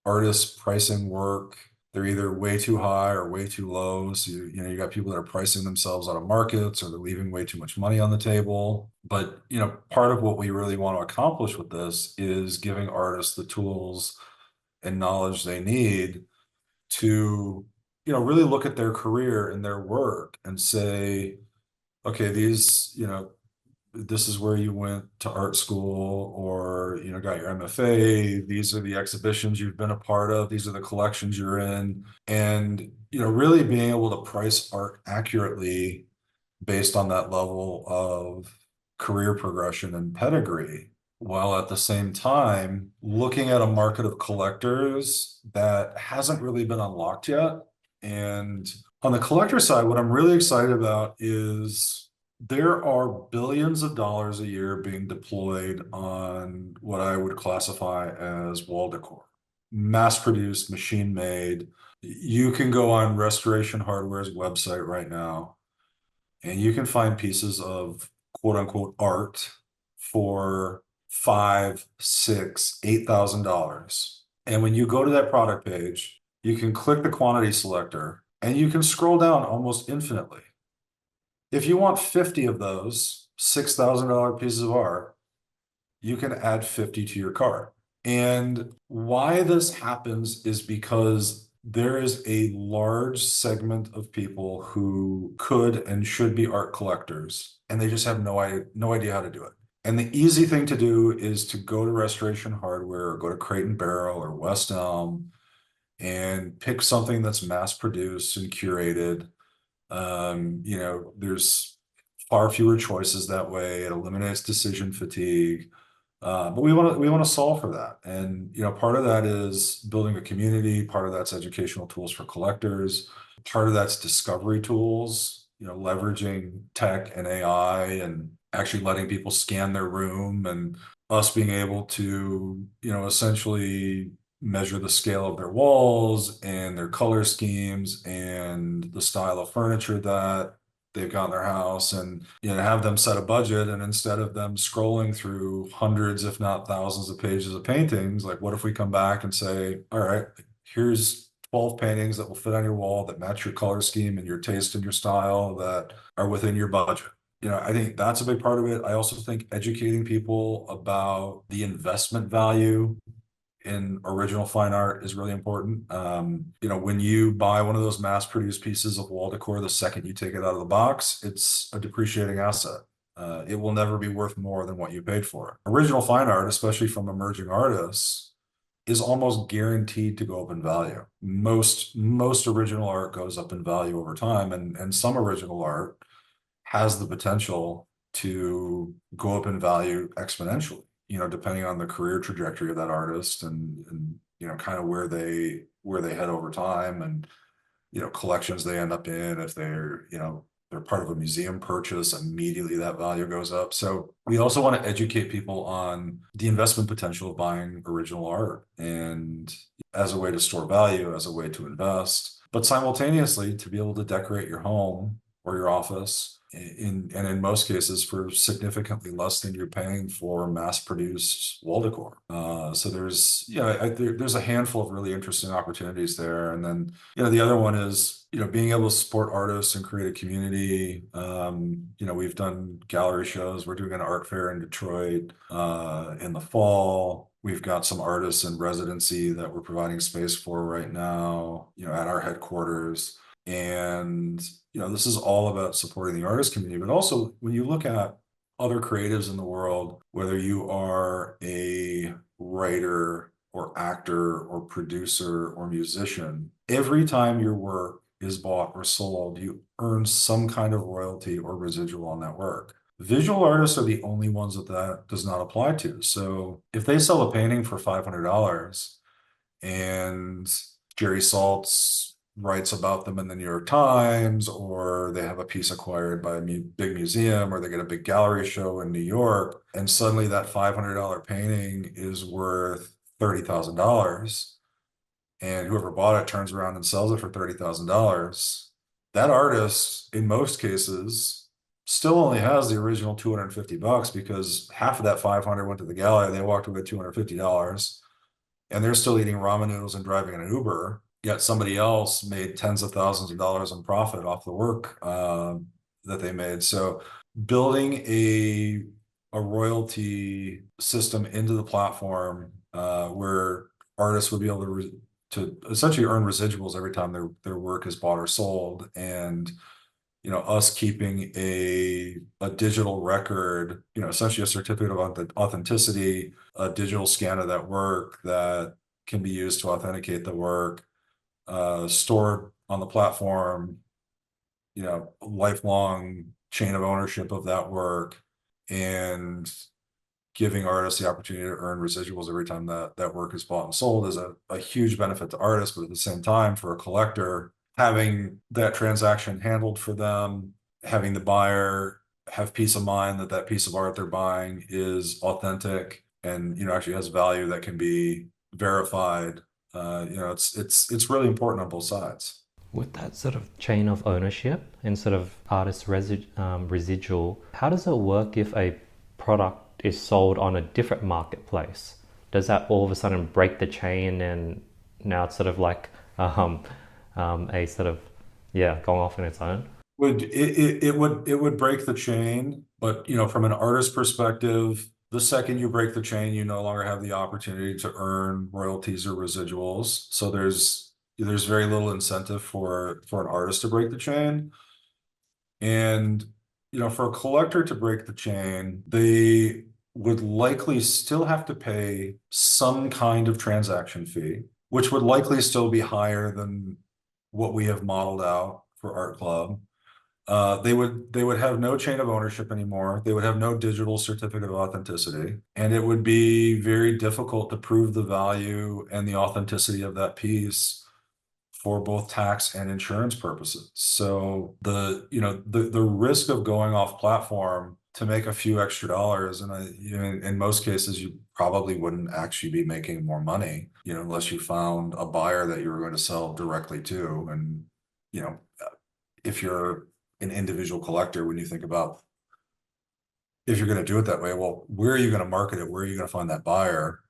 artists pricing work, they're either way too high or way too low. So you got people that are pricing themselves out of markets, or they're leaving way too much money on the table. But part of what we really want to accomplish with this is giving artists the tools and knowledge they need to really look at their career and their work and say, okay, this is where you went to art school, or got your MFA. These are the exhibitions you've been a part of. These are the collections you're in. And really being able to price art accurately based on that level of career progression and pedigree, while at the same time looking at a market of collectors that hasn't really been unlocked yet. And on the collector side, what I'm really excited about is there are billions of dollars a year being deployed on what I would classify as wall decor, mass-produced, machine-made. You can go on Restoration Hardware's website right now, and you can find pieces of quote-unquote art for $5, $6, $8,000. And when you go to that product page, you can click the quantity selector, and you can scroll down almost infinitely. If you want 50 of those $6,000 pieces of art, you can add 50 to your cart. And why this happens is because there is a large segment of people who could and should be art collectors, and they just have no idea how to do it. And the easy thing to do is to go to Restoration Hardware or go to Crate and Barrel or West Elm and pick something that's mass produced and curated. There's far fewer choices that way. It eliminates decision fatigue. But we want to solve for that. And part of that is building a community, part of that's educational tools for collectors, part of that's discovery tools, leveraging tech and AI and actually letting people scan their room and us being able to, essentially measure the scale of their walls and their color schemes and the style of furniture that they've got in their house, and have them set a budget. And instead of them scrolling through hundreds if not thousands of pages of paintings, like, what if we come back and say, all right, here's 12 paintings that will fit on your wall, that match your color scheme and your taste and your style, that are within your budget. I think that's a big part of it. I also think educating people about the investment value in original fine art is really important. When you buy one of those mass-produced pieces of wall decor, the second you take it out of the box, it's a depreciating asset. It will never be worth more than what you paid for it. Original fine art, especially from emerging artists, is almost guaranteed to go up in value. Most original art goes up in value over time, and some original art has the potential to go up in value exponentially, depending on the career trajectory of that artist and kind of where they head over time, and collections they end up in. If they're part of a museum purchase, immediately that value goes up. So we also want to educate people on the investment potential of buying original art, and as a way to store value, as a way to invest, but simultaneously to be able to decorate your home or your office in most cases for significantly less than you're paying for mass-produced wall decor. So there's a handful of really interesting opportunities there. And then the other one is being able to support artists and create a community. We've done gallery shows. We're doing an art fair in Detroit in the fall. We've got some artists in residency that we're providing space for right now, at our headquarters. And this is all about supporting the artist community, but also when you look at other creatives in the world, whether you are a writer or actor or producer or musician, every time your work is bought or sold, you earn some kind of royalty or residual on that work. Visual artists are the only ones that does not apply to. So if they sell a painting for $500 and Jerry Saltz writes about them in the New York Times, or they have a piece acquired by a big museum, or they get a big gallery show in New York, and suddenly that $500 painting is worth $30,000, and whoever bought it turns around and sells it for $30,000, that artist, in most cases, still only has the original $250 because half of that 500 went to the gallery. They walked away with $250, and they're still eating ramen noodles and driving an Uber. Yet somebody else made tens of thousands of dollars in profit off the work that they made. So building a royalty system into the platform where artists would be able to essentially earn residuals every time their work is bought or sold, and us keeping a digital record, essentially a certificate of authenticity, a digital scan of that work that can be used to authenticate the work, stored on the platform, lifelong chain of ownership of that work, and giving artists the opportunity to earn residuals every time that work is bought and sold is a huge benefit to artists. But at the same time, for a collector, having that transaction handled for them, having the buyer have peace of mind that that piece of art they're buying is authentic and actually has value that can be verified. It's really important on both sides. With that sort of chain of ownership and sort of artist residual, how does it work if a product is sold on a different marketplace? Does that all of a sudden break the chain and now it's sort of like a sort of going off on its own? It would break the chain, but from an artist perspective, The second you break the chain, you no longer have the opportunity to earn royalties or residuals. So there's very little incentive for an artist to break the chain. And for a collector to break the chain, they would likely still have to pay some kind of transaction fee, which would likely still be higher than what we have modeled out for Art Club. They would have no chain of ownership anymore. They would have no digital certificate of authenticity, and it would be very difficult to prove the value and the authenticity of that piece for both tax and insurance purposes. So the risk of going off platform to make a few extra dollars, and in most cases you probably wouldn't actually be making more money, unless you found a buyer that you were going to sell directly to. And you know, if you're an individual collector, when you think about if you're going to do it that way, well, where are you going to market it? Where are you going to find that buyer?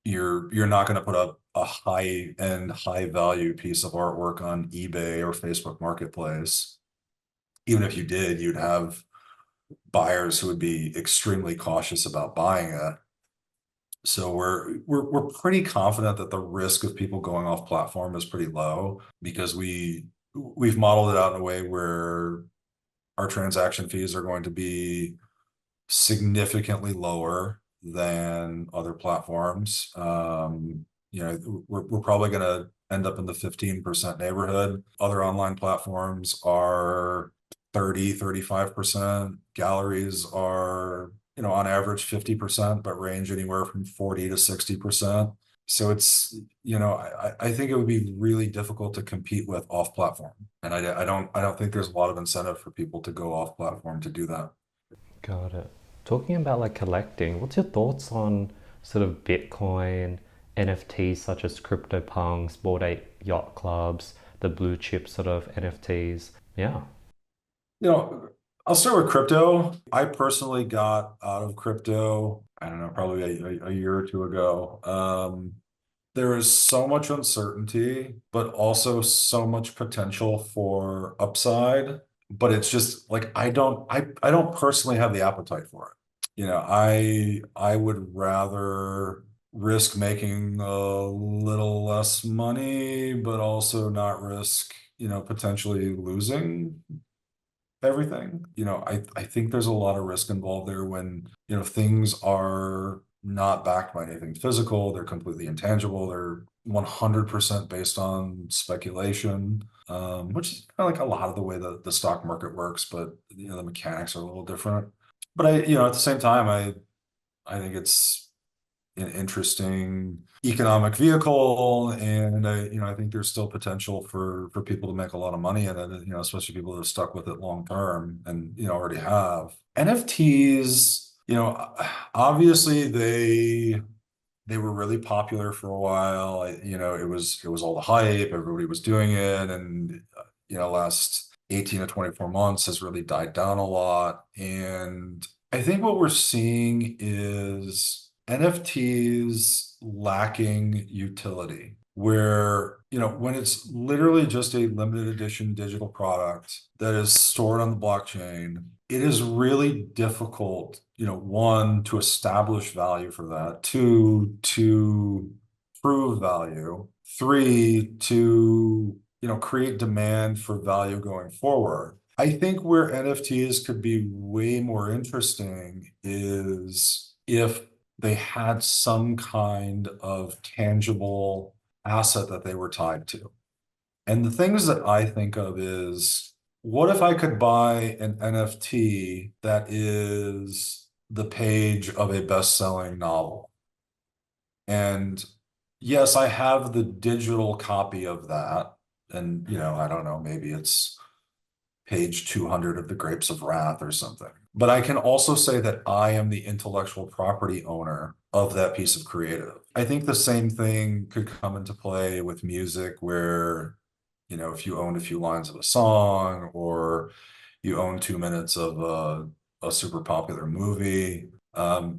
You're not going to put up a high-end, high-value piece of artwork on eBay or Facebook Marketplace. Even if you did, you'd have buyers who would be extremely cautious about buying it. So we're pretty confident that the risk of people going off platform is pretty low, because we've modeled it out in a way where our transaction fees are going to be significantly lower than other platforms. We're probably going to end up in the 15% neighborhood. Other online platforms are 30-35%. Galleries are, on average 50%, but range anywhere from 40 to 60%. So it's, I think it would be really difficult to compete with off platform. And I don't think there's a lot of incentive for people to go off platform to do that. Got it. Talking about like collecting, what's your thoughts on sort of Bitcoin, NFTs such as CryptoPunks, Bored Ape Yacht Clubs, the blue chip sort of NFTs? Yeah. You know, I'll start with crypto. I personally got out of crypto, I don't know, probably a year or two ago. There is so much uncertainty, but also so much potential for upside. But it's just like I don't personally have the appetite for it. I would rather risk making a little less money, but also not risk, potentially losing everything. I think there's a lot of risk involved there when, things are not backed by anything physical. They're completely intangible. They're 100% based on speculation, which is kind of like a lot of the way the stock market works, but the mechanics are a little different. But at the same time, I think it's an interesting economic vehicle, and I think there's still potential for people to make a lot of money in it, especially people that have stuck with it long term and already have. NFTs, obviously they were really popular for a while. It was all the hype, everybody was doing it, and last 18 to 24 months has really died down a lot. And I think what we're seeing is NFTs lacking utility, where, when it's literally just a limited edition digital product that is stored on the blockchain, it is really difficult, one, to establish value for that, two, to prove value, three, to, create demand for value going forward. I think where NFTs could be way more interesting is if they had some kind of tangible asset that they were tied to. And the things that I think of is, what if I could buy an NFT that is the page of a best-selling novel? And yes, I have the digital copy of that. And, I don't know, maybe it's page 200 of The Grapes of Wrath or something. But I can also say that I am the intellectual property owner of that piece of creative. I think the same thing could come into play with music, where, if you own a few lines of a song, or you own 2 minutes of a super popular movie,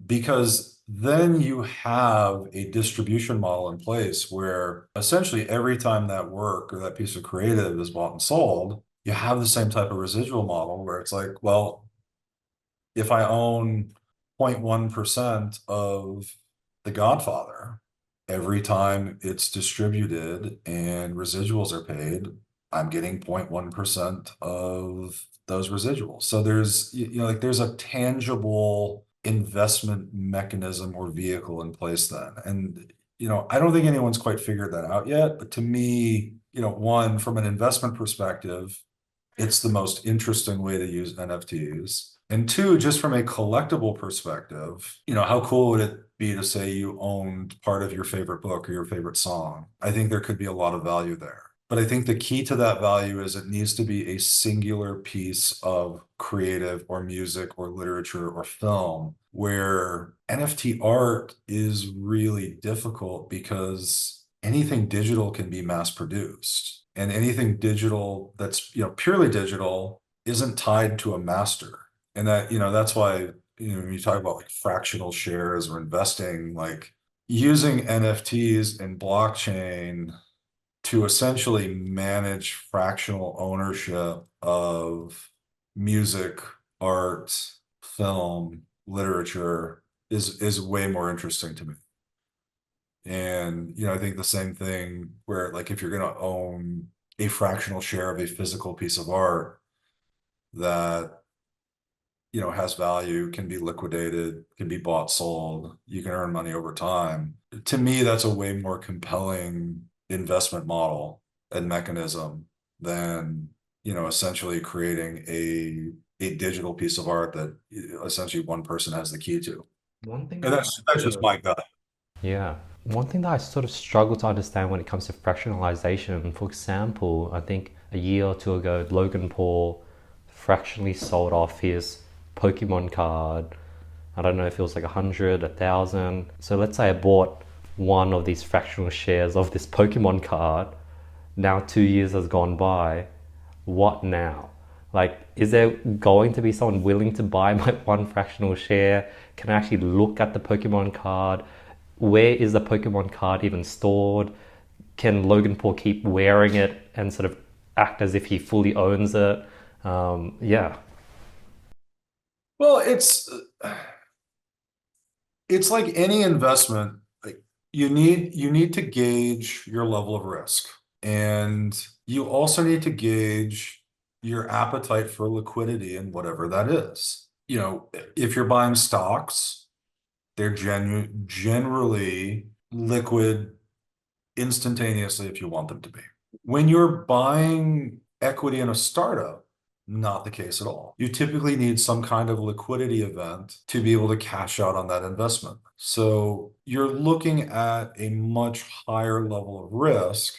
because then you have a distribution model in place where essentially every time that work or that piece of creative is bought and sold, you have the same type of residual model where it's like, well, if I own 0.1% of The Godfather. Every time it's distributed and residuals are paid, I'm getting 0.1% of those residuals. So there's, like there's a tangible investment mechanism or vehicle in place then. And, I don't think anyone's quite figured that out yet, but to me, one, from an investment perspective, it's the most interesting way to use NFTs. And two, just from a collectible perspective, how cool would it be to say you owned part of your favorite book or your favorite song? I think there could be a lot of value there. But I think the key to that value is it needs to be a singular piece of creative or music or literature or film, where NFT art is really difficult because anything digital can be mass produced, and anything digital that's purely digital isn't tied to a master. And that's why when you talk about like fractional shares or investing, like using NFTs and blockchain to essentially manage fractional ownership of music, art, film, literature is way more interesting to me. And I think the same thing where, like, if you're going to own a fractional share of a physical piece of art that has value, can be liquidated, can be bought, sold, you can earn money over time. To me, that's a way more compelling investment model and mechanism than essentially creating a digital piece of art that essentially one person has the key to. One thing And that that's just my gut. Yeah. One thing that I sort of struggle to understand when it comes to fractionalization, for example, I think a year or two ago, Logan Paul fractionally sold off his Pokemon card. I don't know if it was like 100, 1,000. So let's say I bought one of these fractional shares of this Pokemon card. Now 2 years has gone by. What now? Like, is there going to be someone willing to buy my one fractional share? Can I actually look at the Pokemon card? Where is the Pokemon card even stored? Can Logan Paul keep wearing it and sort of act as if he fully owns it? Yeah. Well, it's like any investment. Like, you need to gauge your level of risk, and you also need to gauge your appetite for liquidity and whatever that is. If you're buying stocks, they're generally liquid instantaneously if you want them to be. When you're buying equity in a startup, not the case at all. You typically need some kind of liquidity event to be able to cash out on that investment. So you're looking at a much higher level of risk,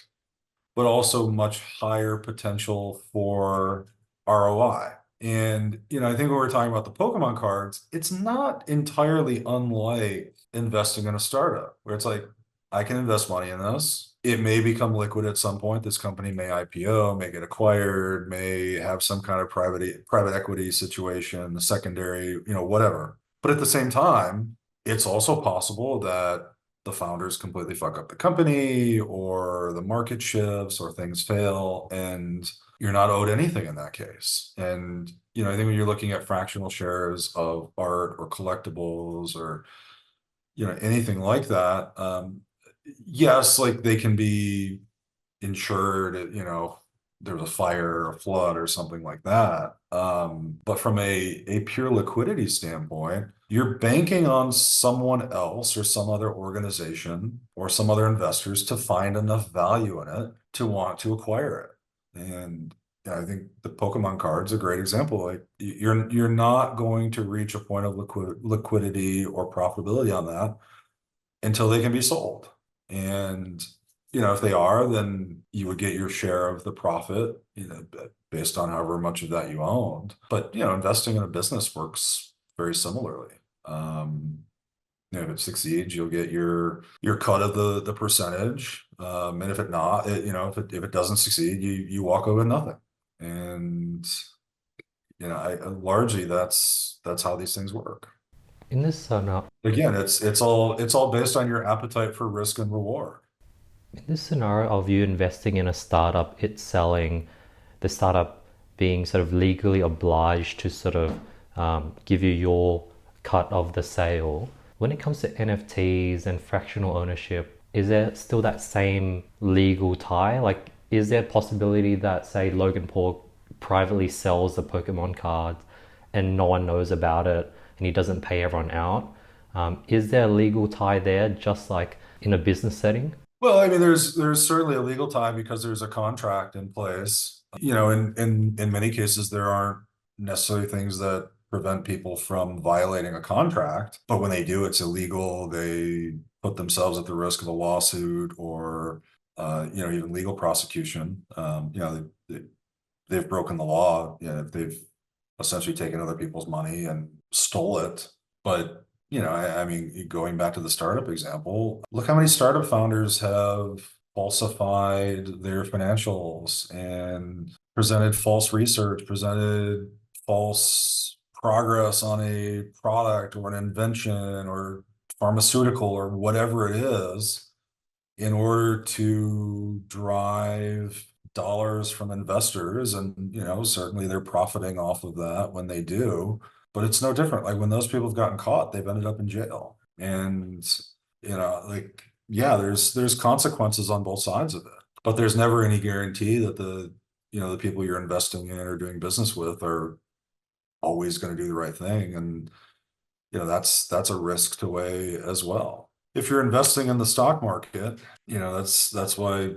but also much higher potential for ROI. And, I think when we're talking about the Pokemon cards, it's not entirely unlike investing in a startup where it's like, I can invest money in this. It may become liquid at some point. This company may IPO, may get acquired, may have some kind of private equity situation, the secondary, whatever. But at the same time, it's also possible that the founders completely fuck up the company, or the market shifts, or things fail, and you're not owed anything in that case. And, I think when you're looking at fractional shares of art or collectibles or, anything like that, yes, like they can be insured, there was a fire or a flood or something like that. But from a pure liquidity standpoint, you're banking on someone else or some other organization or some other investors to find enough value in it to want to acquire it. And I think the Pokemon card's a great example. Like, you're not going to reach a point of liquidity or profitability on that until they can be sold. And, if they are, then you would get your share of the profit, based on however much of that you owned. But, investing in a business works very similarly. If it succeeds, you'll get your cut of the percentage. And if it not, if it doesn't succeed, you walk away with nothing. And, largely that's how these things work. In this scenario, Again, it's all based on your appetite for risk and reward. in this scenario of you investing in a startup, it's selling, the startup being sort of legally obliged to sort of give you your cut of the sale. When it comes to NFTs and fractional ownership, is there still that same legal tie? Like, is there a possibility that, say, Logan Paul privately sells the Pokemon cards and no one knows about it and he doesn't pay everyone out? Is there a legal tie there, just like in a business setting? Well, I mean, there's certainly a legal tie because there's a contract in place. You know, in many cases, there aren't necessarily things that prevent people from violating a contract, but when they do, it's illegal. They put themselves at the risk of a lawsuit or you know, even legal prosecution. You know, they've broken the law. You know, they've essentially taken other people's money and stole it. But you know, I mean, going back to the startup example, look how many startup founders have falsified their financials and presented false research, presented false progress on a product or an invention or pharmaceutical or whatever it is in order to drive dollars from investors. And, you know, certainly they're profiting off of that when they do. But it's no different. Like when those people have gotten caught, they've ended up in jail. And, you know, like, yeah, there's consequences on both sides of it. But there's never any guarantee that you know, the people you're investing in or doing business with are always going to do the right thing. And, you know, that's a risk to weigh as well. If you're investing in the stock market, you know, that's why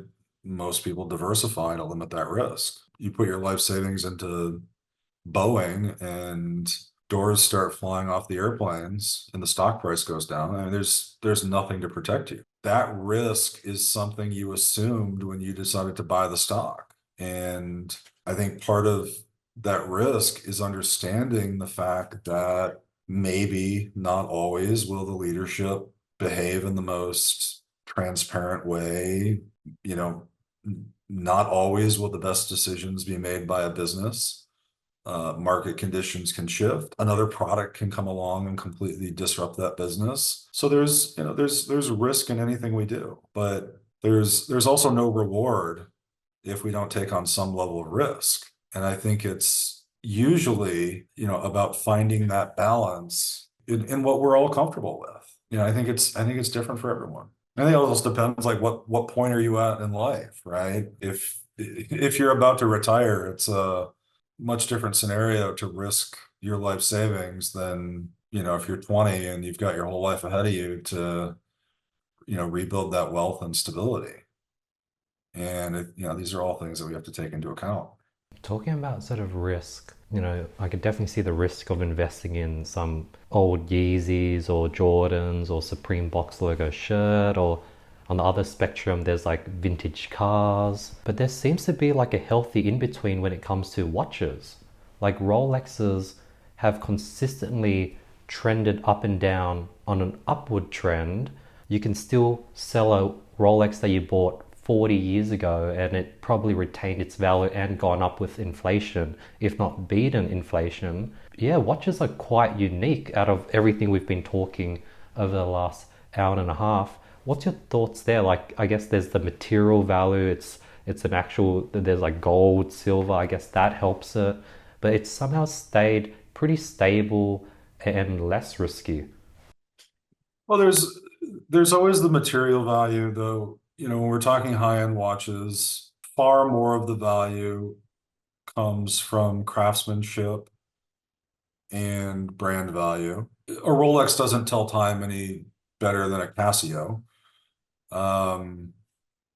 most people diversify to limit that risk. You put your life savings into Boeing and doors start flying off the airplanes and the stock price goes down. I mean, there's nothing to protect you. That risk is something you assumed when you decided to buy the stock. And I think part of that risk is understanding the fact that maybe not always will the leadership behave in the most transparent way. You know, not always will the best decisions be made by a business. Market conditions can shift. Another product can come along and completely disrupt that business. So there's, you know, there's risk in anything we do, but there's also no reward if we don't take on some level of risk. And I think it's usually, you know, about finding that balance in what we're all comfortable with. You know, I think it's different for everyone. I think it also depends like what point are you at in life, right? If you're about to retire, it's a much different scenario to risk your life savings than, you know, if you're 20 and you've got your whole life ahead of you to, you know, rebuild that wealth and stability. And you know, these are all things that we have to take into account. Talking about sort of risk, you know, I could definitely see the risk of investing in some old Yeezys or Jordans or Supreme box logo shirt, or on the other spectrum, there's like vintage cars. But there seems to be like a healthy in between when it comes to watches. Like Rolexes have consistently trended up and down on an upward trend. You can still sell a Rolex that you bought 40 years ago and it probably retained its value and gone up with inflation, if not beaten inflation. Yeah, watches are quite unique out of everything we've been talking over the last hour and a half. What's your thoughts there? Like, I guess there's the material value. It's an actual, there's like gold, silver. I guess that helps it, but it's somehow stayed pretty stable and less risky. Well, there's always the material value, though. You know, when we're talking high-end watches, far more of the value comes from craftsmanship and brand value. A Rolex doesn't tell time any better than a Casio. Um,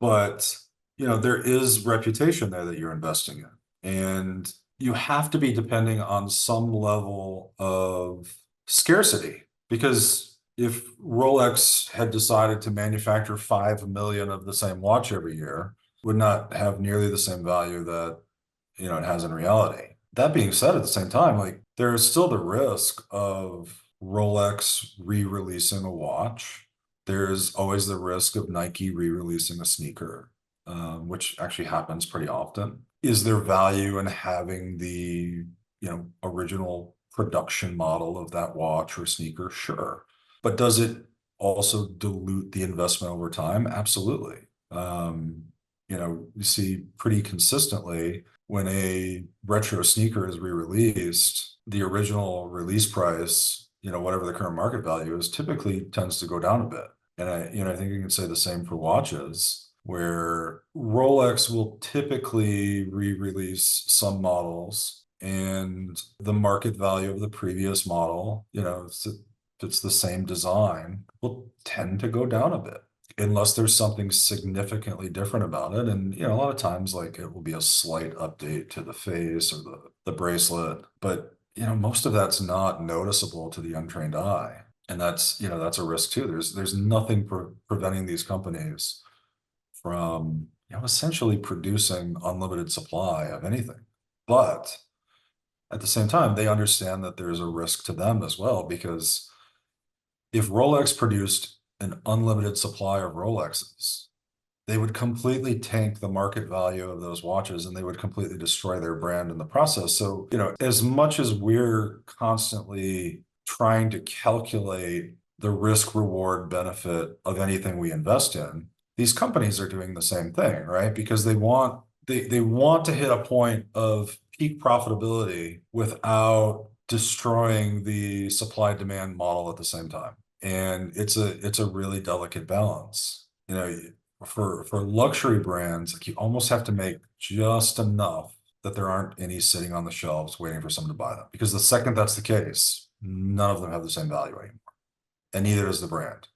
but you know, there is reputation there that you're investing in. And you have to be depending on some level of scarcity because if Rolex had decided to manufacture 5 million of the same watch every year, would not have nearly the same value that, you know, it has in reality. That being said, at the same time, like there is still the risk of Rolex re-releasing a watch. There's always the risk of Nike re-releasing a sneaker, which actually happens pretty often. Is there value in having the, you know, original production model of that watch or sneaker? Sure. But does it also dilute the investment over time? Absolutely. You know, you see pretty consistently when a retro sneaker is re-released, the original release price whatever the current market value is, typically tends to go down a bit. And I think you can say the same for watches, where Rolex will typically re-release some models, and the market value of the previous model, if it's the same design, will tend to go down a bit unless there's something significantly different about it. And, a lot of times, like, it will be a slight update to the face or the bracelet, but, most of that's not noticeable to the untrained eye. And that's a risk too. There's nothing preventing these companies from, essentially producing unlimited supply of anything. But at the same time, they understand that there's a risk to them as well, because if Rolex produced an unlimited supply of Rolexes, they would completely tank the market value of those watches, and they would completely destroy their brand in the process. So, as much as we're constantly trying to calculate the risk reward benefit of anything we invest in, these companies are doing the same thing, right? Because they want to hit a point of peak profitability without destroying the supply demand model at the same time. And it's a really delicate balance. For luxury brands, like, you almost have to make just enough that there aren't any sitting on the shelves waiting for someone to buy them. Because the second that's the case, none of them have the same value anymore, and neither does the brand,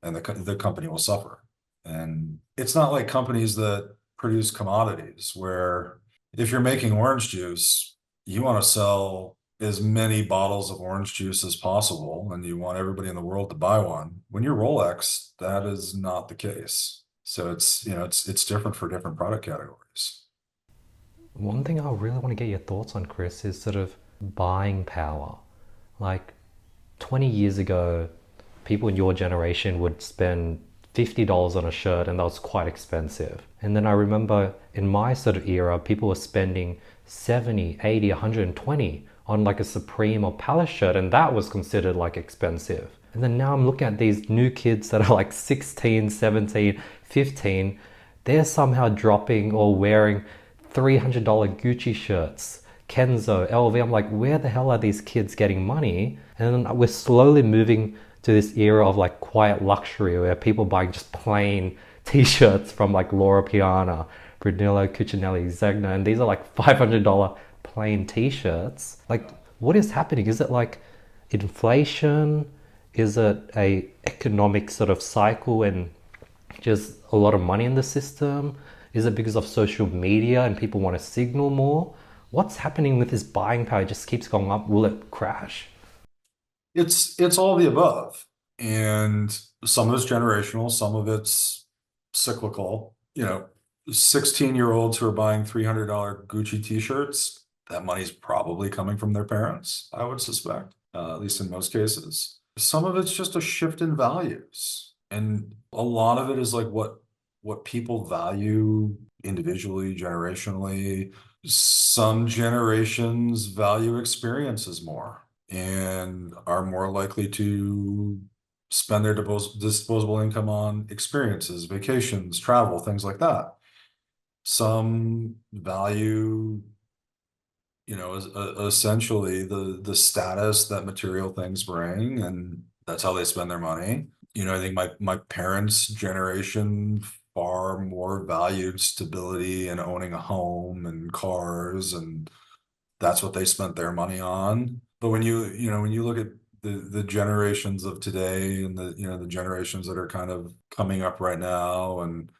and the company will suffer. And it's not like companies that produce commodities, where if you're making orange juice, you want to sell as many bottles of orange juice as possible, and you want everybody in the world to buy one. When you're Rolex, that is not the case. So it's different for different product categories. One thing I really want to get your thoughts on, Chris, is sort of buying power. Like 20 years ago, people in your generation would spend $50 on a shirt, and that was quite expensive. And then I remember in my sort of era, people were spending 70, 80, 120 on like a Supreme or Palace shirt, and that was considered like expensive. And then now I'm looking at these new kids that are like 16, 17, 15. They're somehow dropping or wearing $300 Gucci shirts, Kenzo, LV. I'm like, where the hell are these kids getting money? And then we're slowly moving to this era of like quiet luxury, where people buying just plain t-shirts from like Laura Piana, Brunello Cucinelli, Zegna, and these are like $500 plain t-shirts. Like, what is happening? Is it like inflation? Is it a economic sort of cycle and just a lot of money in the system? Is it because of social media and people want to signal more? What's happening with this buying power? It just keeps going up. Will it crash? It's all the above. And some of it's generational, some of it's cyclical. 16-year-olds who are buying $300 Gucci t-shirts, that money's probably coming from their parents, I would suspect, at least in most cases. Some of it's just a shift in values. And a lot of it is like what people value individually, generationally. Some generations value experiences more and are more likely to spend their disposable income on experiences, vacations, travel, things like that. Some value, essentially the status that material things bring, and that's how they spend their money. I think my parents' generation far more valued stability and owning a home and cars, and that's what they spent their money on. But when you look at the generations of today, and the generations that are kind of coming up right now and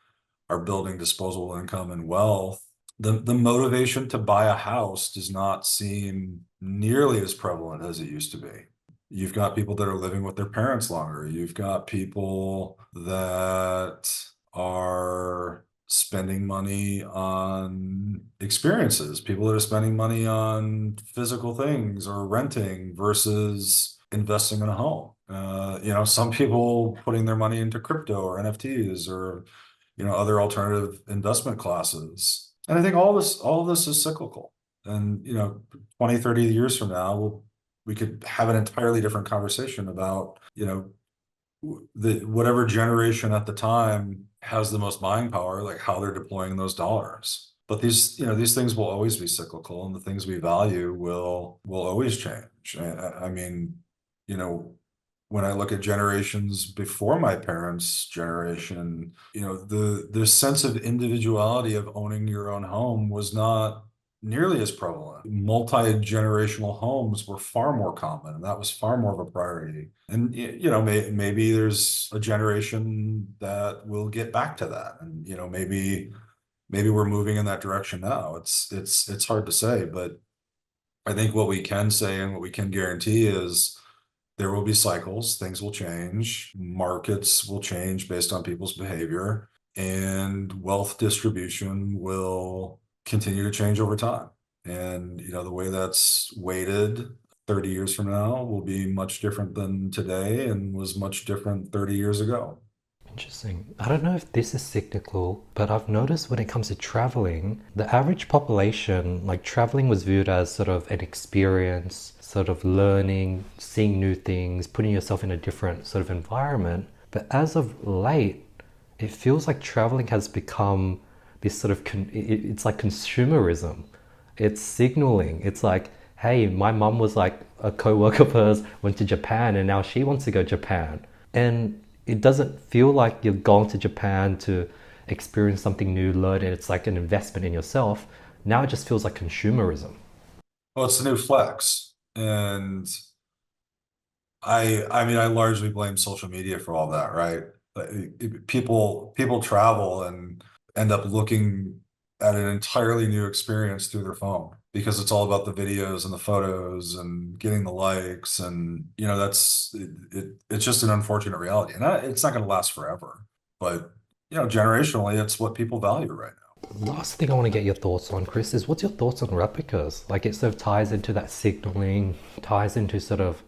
are building disposable income and wealth, the motivation to buy a house does not seem nearly as prevalent as it used to be. You've got people that are living with their parents longer. You've got people that are spending money on experiences, people that are spending money on physical things or renting versus investing in a home. Some people putting their money into crypto or NFTs or, other alternative investment classes. And I think all of this is cyclical. And, 20, 30 years from now, we could have an entirely different conversation about, whatever generation at the time has the most buying power, like how they're deploying those dollars. But these things will always be cyclical, and the things we value will always change. I mean, you know, when I look at generations before my parents' generation, the sense of individuality of owning your own home was not nearly as prevalent. Multi-generational homes were far more common, and that was far more of a priority. And maybe there's a generation that will get back to that, and maybe we're moving in that direction now. It's hard to say, but I think what we can say and what we can guarantee is there will be cycles, things will change, markets will change based on people's behavior, and wealth distribution will continue to change over time. And the way that's weighted 30 years from now will be much different than today and was much different 30 years ago. Interesting. I don't know if this is cyclical, but I've noticed when it comes to traveling, the average population, like traveling was viewed as sort of an experience, sort of learning, seeing new things, putting yourself in a different sort of environment. But as of late, it feels like traveling has become this sort of, it's like consumerism. It's signaling. It's like, hey, my mum was like a co-worker of hers, went to Japan, and now she wants to go to Japan. And it doesn't feel like you're going to Japan to experience something new, learn it. It's like an investment in yourself. Now it just feels like consumerism. Well, it's the new flex. And I mean, I largely blame social media for all that, right? People travel and end up looking at an entirely new experience through their phone because it's all about the videos and the photos and getting the likes, and it's just an unfortunate reality, and it's not going to last forever. But generationally, it's what people value right now. Last thing I want to get your thoughts on, Chris, is what's your thoughts on replicas? Like it sort of ties into that signaling, ties into sort of,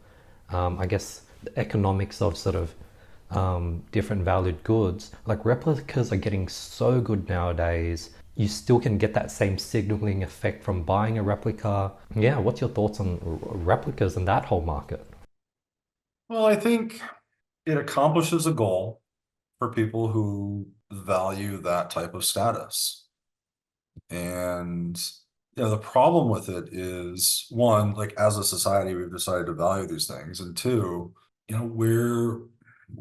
I guess, the economics of sort of different valued goods. Like replicas are getting so good nowadays. You still can get that same signaling effect from buying a replica. Yeah, what's your thoughts on replicas and that whole market? Well, I think it accomplishes a goal for people who value that type of status. And the problem with it is, one, like as a society, we've decided to value these things, and two, we're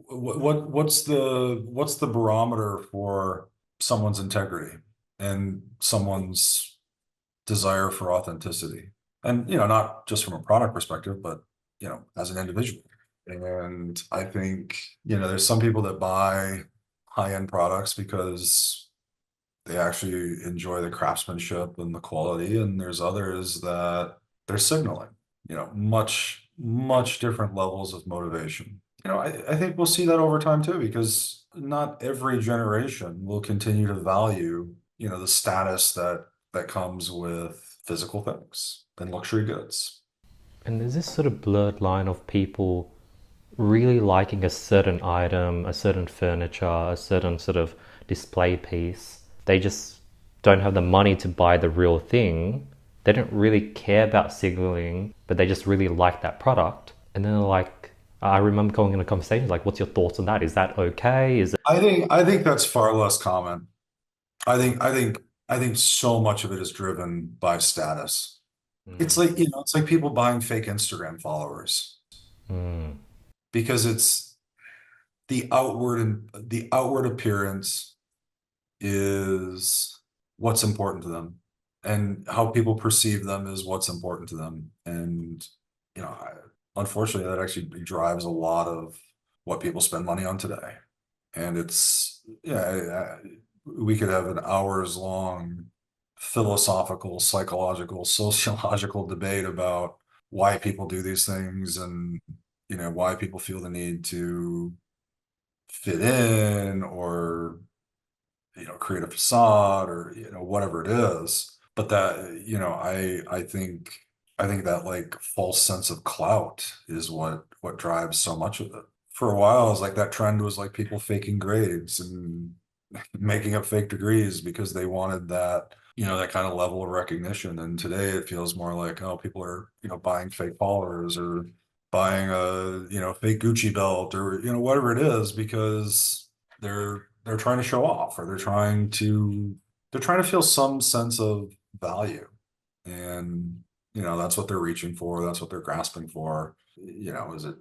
what's the barometer for someone's integrity and someone's desire for authenticity? And not just from a product perspective, but as an individual. And I think there's some people that buy high-end products because they actually enjoy the craftsmanship and the quality, and there's others that they're signaling, much, much different levels of motivation. I think we'll see that over time too, because not every generation will continue to value, the status that comes with physical things and luxury goods. And there's this sort of blurred line of people really liking a certain item, a certain furniture, a certain sort of display piece. They just don't have the money to buy the real thing. They don't really care about signaling, but they just really like that product. And then they're like, I remember going in a conversation like, what's your thoughts on that? Is that okay? Is it? I think that's far less common. I think so much of it is driven by status. It's like people buying fake Instagram followers Mm. because it's the outward appearance is what's important to them, and how people perceive them is what's important to them. And unfortunately, that actually drives a lot of what people spend money on today. And we could have an hours long philosophical, psychological, sociological debate about why people do these things, and why people feel the need to fit in, or create a facade, or whatever it is. But that I think that like false sense of clout is what drives so much of it. For a while, it was like that trend was like people faking grades and making up fake degrees because they wanted that kind of level of recognition. And today it feels more like, oh, people are buying fake followers, or buying a fake Gucci belt, or whatever it is, because they're trying to show off, or they're trying to feel some sense of value. And that's what they're reaching for, that's what they're grasping for. Is it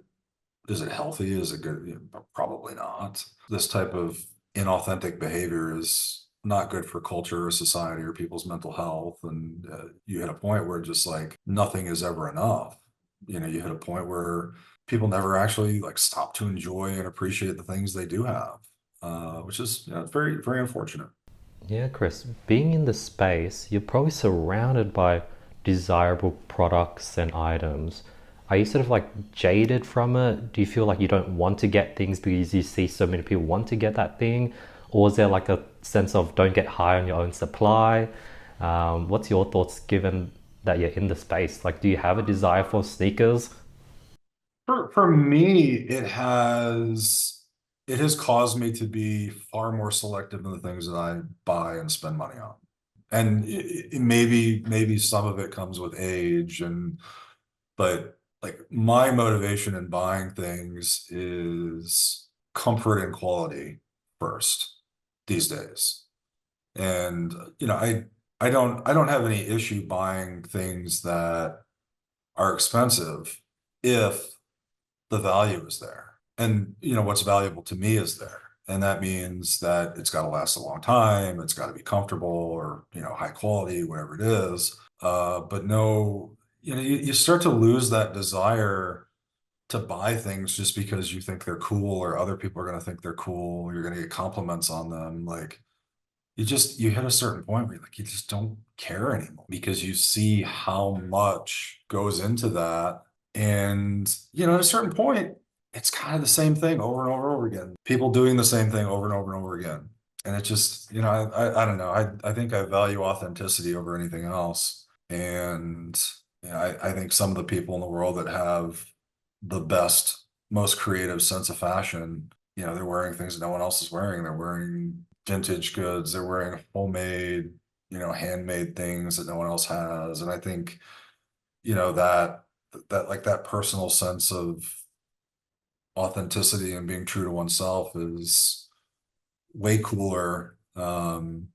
Is it healthy? Is it good? Probably not. This type of inauthentic behavior is not good for culture or society or people's mental health. And you hit a point where just like nothing is ever enough. You hit a point where people never actually like stop to enjoy and appreciate the things they do have, which is very, very unfortunate. Yeah, Chris, being in the space, you're probably surrounded by desirable products and items. Are you sort of like jaded from it? Do you feel like you don't want to get things because you see so many people want to get that thing? Or is there like a sense of don't get high on your own supply? What's your thoughts given that you're in the space? Like, do you have a desire for sneakers? For me, it has caused me to be far more selective in the things that I buy and spend money on. And maybe some of it comes with age, but like my motivation in buying things is comfort and quality first these days. And I don't have any issue buying things that are expensive if the value is there. And what's valuable to me is there. And that means that it's got to last a long time, it's got to be comfortable or high quality, whatever it is. But no, you start to lose that desire to buy things just because you think they're cool or other people are going to think they're cool, you're going to get compliments on them. Like you hit a certain point where you just don't care anymore because you see how much goes into that. And at a certain point, it's kind of the same thing over and over and over again. People doing the same thing over and over and over again. And it just, I don't know. I think I value authenticity over anything else. And I think some of the people in the world that have the best, most creative sense of fashion, they're wearing things that no one else is wearing. They're wearing vintage goods. They're wearing homemade, handmade things that no one else has. And I think, that like that personal sense of authenticity and being true to oneself is way cooler than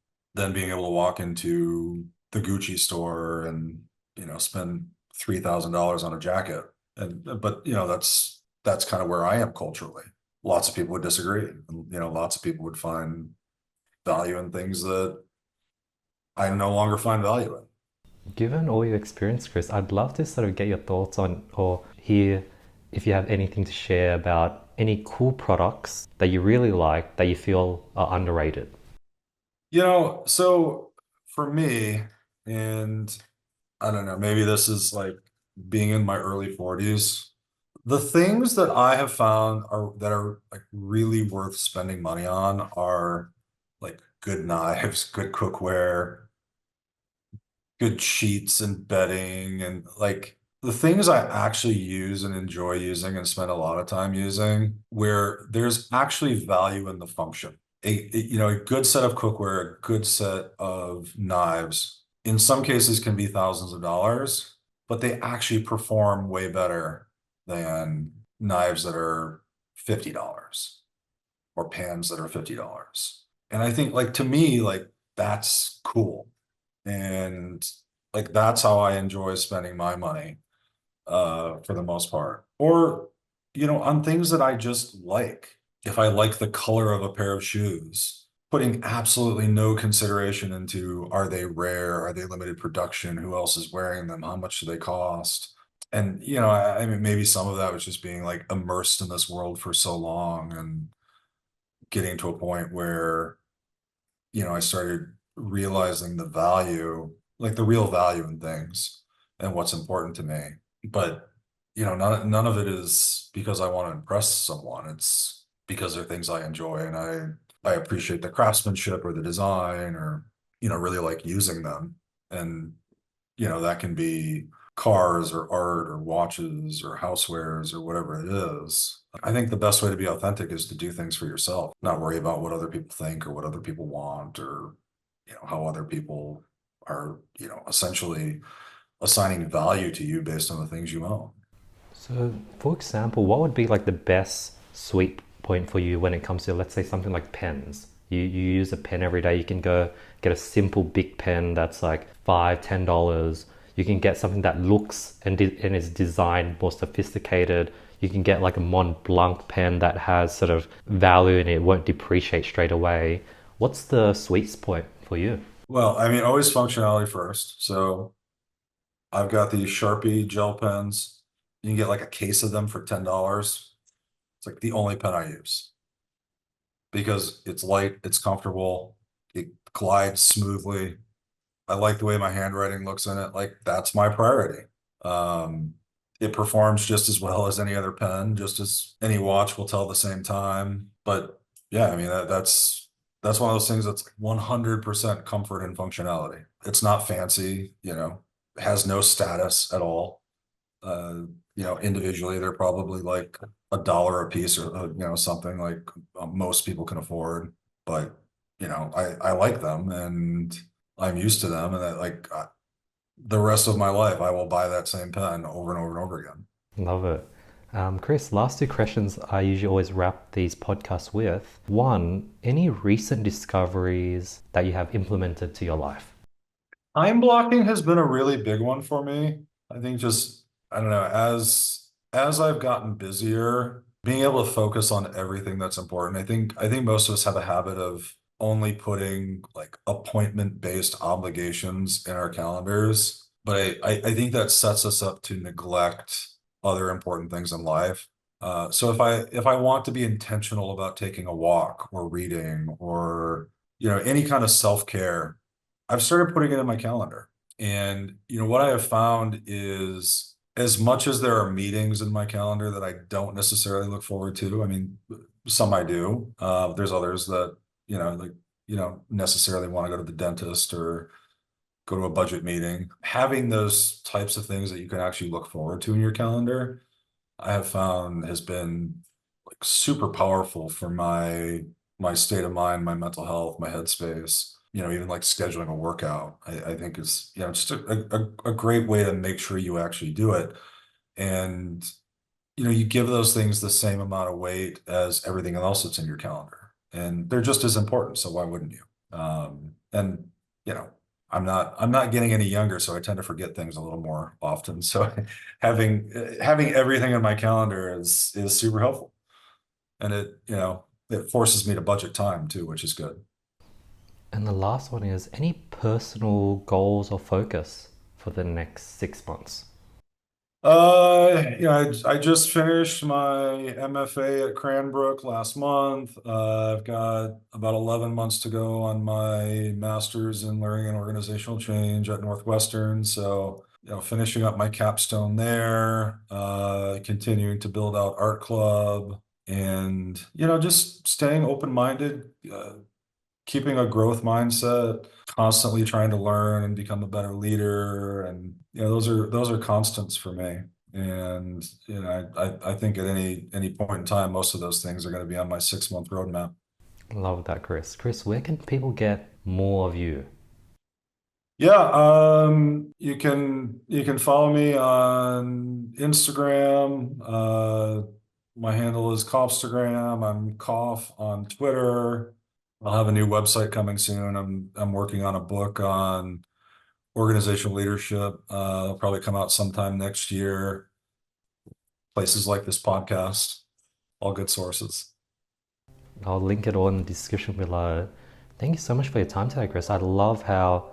being able to walk into the Gucci store and spend $3,000 on a jacket. But that's kind of where I am culturally. Lots of people would disagree. Lots of people would find value in things that I no longer find value in. Given all your experience, Chris, I'd love to sort of get your thoughts on or hear if you have anything to share about any cool products that you really like that you feel are underrated. So for me, and I don't know, maybe this is like being in my early 40s. The things that I have found that are like really worth spending money on are like good knives, good cookware, good sheets and bedding, and like the things I actually use and enjoy using and spend a lot of time using, where there's actually value in the function. A good set of cookware, a good set of knives, in some cases can be thousands of dollars, but they actually perform way better than knives that are $50 or pans that are $50. And I think like to me, like that's cool. And like that's how I enjoy spending my money for the most part. Or on things that I just like. If I like the color of a pair of shoes, putting absolutely no consideration into are they rare, are they limited production, who else is wearing them, how much do they cost? And I mean maybe some of that was just being like immersed in this world for so long and getting to a point where I started realizing the value, like the real value in things and what's important to me. But, none of it is because I want to impress someone. It's because they're things I enjoy and I appreciate the craftsmanship or the design or, really like using them. And, that can be cars or art or watches or housewares or whatever it is. I think the best way to be authentic is to do things for yourself, not worry about what other people think or what other people want or, how other people are, essentially assigning value to you based on the things you own. So, for example, what would be like the best sweet point for you when it comes to, let's say, something like pens? You use a pen every day. You can go get a simple big pen that's like $5, $10. You can get something that looks and is designed more sophisticated. you can get like a Mont Blanc pen that has sort of value and it won't depreciate straight away. What's the sweet spot for you? Well, I mean, always functionality first. So I've got these Sharpie gel pens. You can get like a case of them for $10. It's like the only pen I use because it's light, it's comfortable, it glides smoothly. I like the way my handwriting looks in it. Like that's my priority. Um, it performs just as well as any other pen, just as any watch will tell the same time. But yeah, I mean that's one of those things that's 100% comfort and functionality. It's not fancy, has no status at all. Uh, individually, they're probably like $1 a piece or something like most people can afford. But I like them and I'm used to them, and that like the rest of my life, I will buy that same pen over and over and over again. Love it. Chris, last two questions I usually always wrap these podcasts with. One, any recent discoveries that you have implemented to your life? Time blocking has been a really big one for me. I think just, I don't know, as I've gotten busier, being able to focus on everything that's important. I think most of us have a habit of only putting like appointment-based obligations in our calendars. But I think that sets us up to neglect other important things in life. So if I want to be intentional about taking a walk or reading or any kind of self-care, I've started putting it in my calendar. And what I have found is as much as there are meetings in my calendar that I don't necessarily look forward to, I mean, some I do. There's others that, like, necessarily want to go to the dentist or go to a budget meeting. Having those types of things that you can actually look forward to in your calendar, I have found has been like super powerful for my state of mind, my mental health, my headspace. Even like scheduling a workout, I think is just a great way to make sure you actually do it. And you give those things the same amount of weight as everything else that's in your calendar, and they're just as important. So why wouldn't you? And you know, I'm not getting any younger, so I tend to forget things a little more often. So having everything in my calendar is super helpful, and it forces me to budget time too, which is good. And the last one is any personal goals or focus for the next 6 months? I just finished my MFA at Cranbrook last month. I've got about 11 months to go on my master's in learning and organizational change at Northwestern. So, finishing up my capstone there, continuing to build out Art Club and, just staying open-minded, keeping a growth mindset, constantly trying to learn and become a better leader. And those are constants for me. And I think at any point in time, most of those things are going to be on my 6 month roadmap. Love that, Chris. Chris, where can people get more of you? Yeah, you can follow me on Instagram. My handle is Kaufstagram. I'm Kauf on Twitter. I'll have a new website coming soon. I'm working on a book on organizational leadership. It'll probably come out sometime next year. Places like this podcast, all good sources. I'll link it all in the description below. Thank you so much for your time today, Chris. I love how,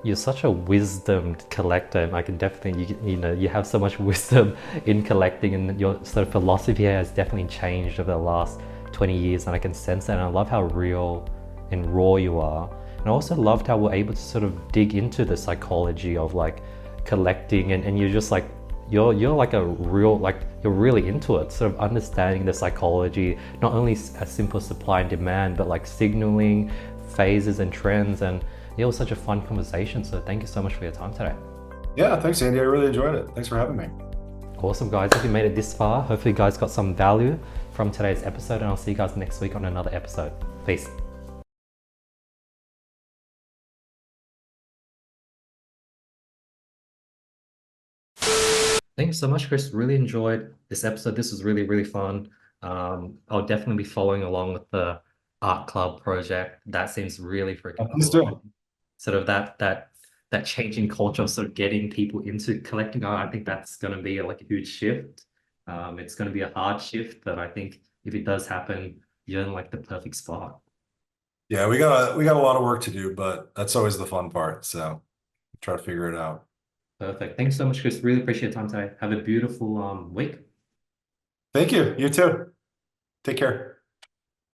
you're such a wisdomed collector. And I can definitely, you have so much wisdom in collecting, and your sort of philosophy has definitely changed over the last 20 years. And I can sense that. And I love how real and raw you are. And I also loved how we're able to sort of dig into the psychology of like collecting, and you're just like, you're like a real, like you're really into it, sort of understanding the psychology, not only a simple supply and demand, but like signaling phases and trends. And it was such a fun conversation. So thank you so much for your time today. Yeah, thanks, Andy. I really enjoyed it. Thanks for having me. Awesome, guys. If you made it this far, hopefully you guys got some value from today's episode, and I'll see you guys next week on another episode. Peace. Thanks so much, Chris. Really enjoyed this episode. This was really, really fun. I'll definitely be following along with the Art Club project. That seems really freaking Please cool. do. Sort of that changing culture of sort of getting people into collecting art. I think that's going to be like a huge shift. It's going to be a hard shift, but I think if it does happen, you're in like the perfect spot. Yeah, we got a lot of work to do, but that's always the fun part. So try to figure it out. Perfect. Thanks so much, Chris. Really appreciate your time today. Have a beautiful week. Thank you. You too. Take care.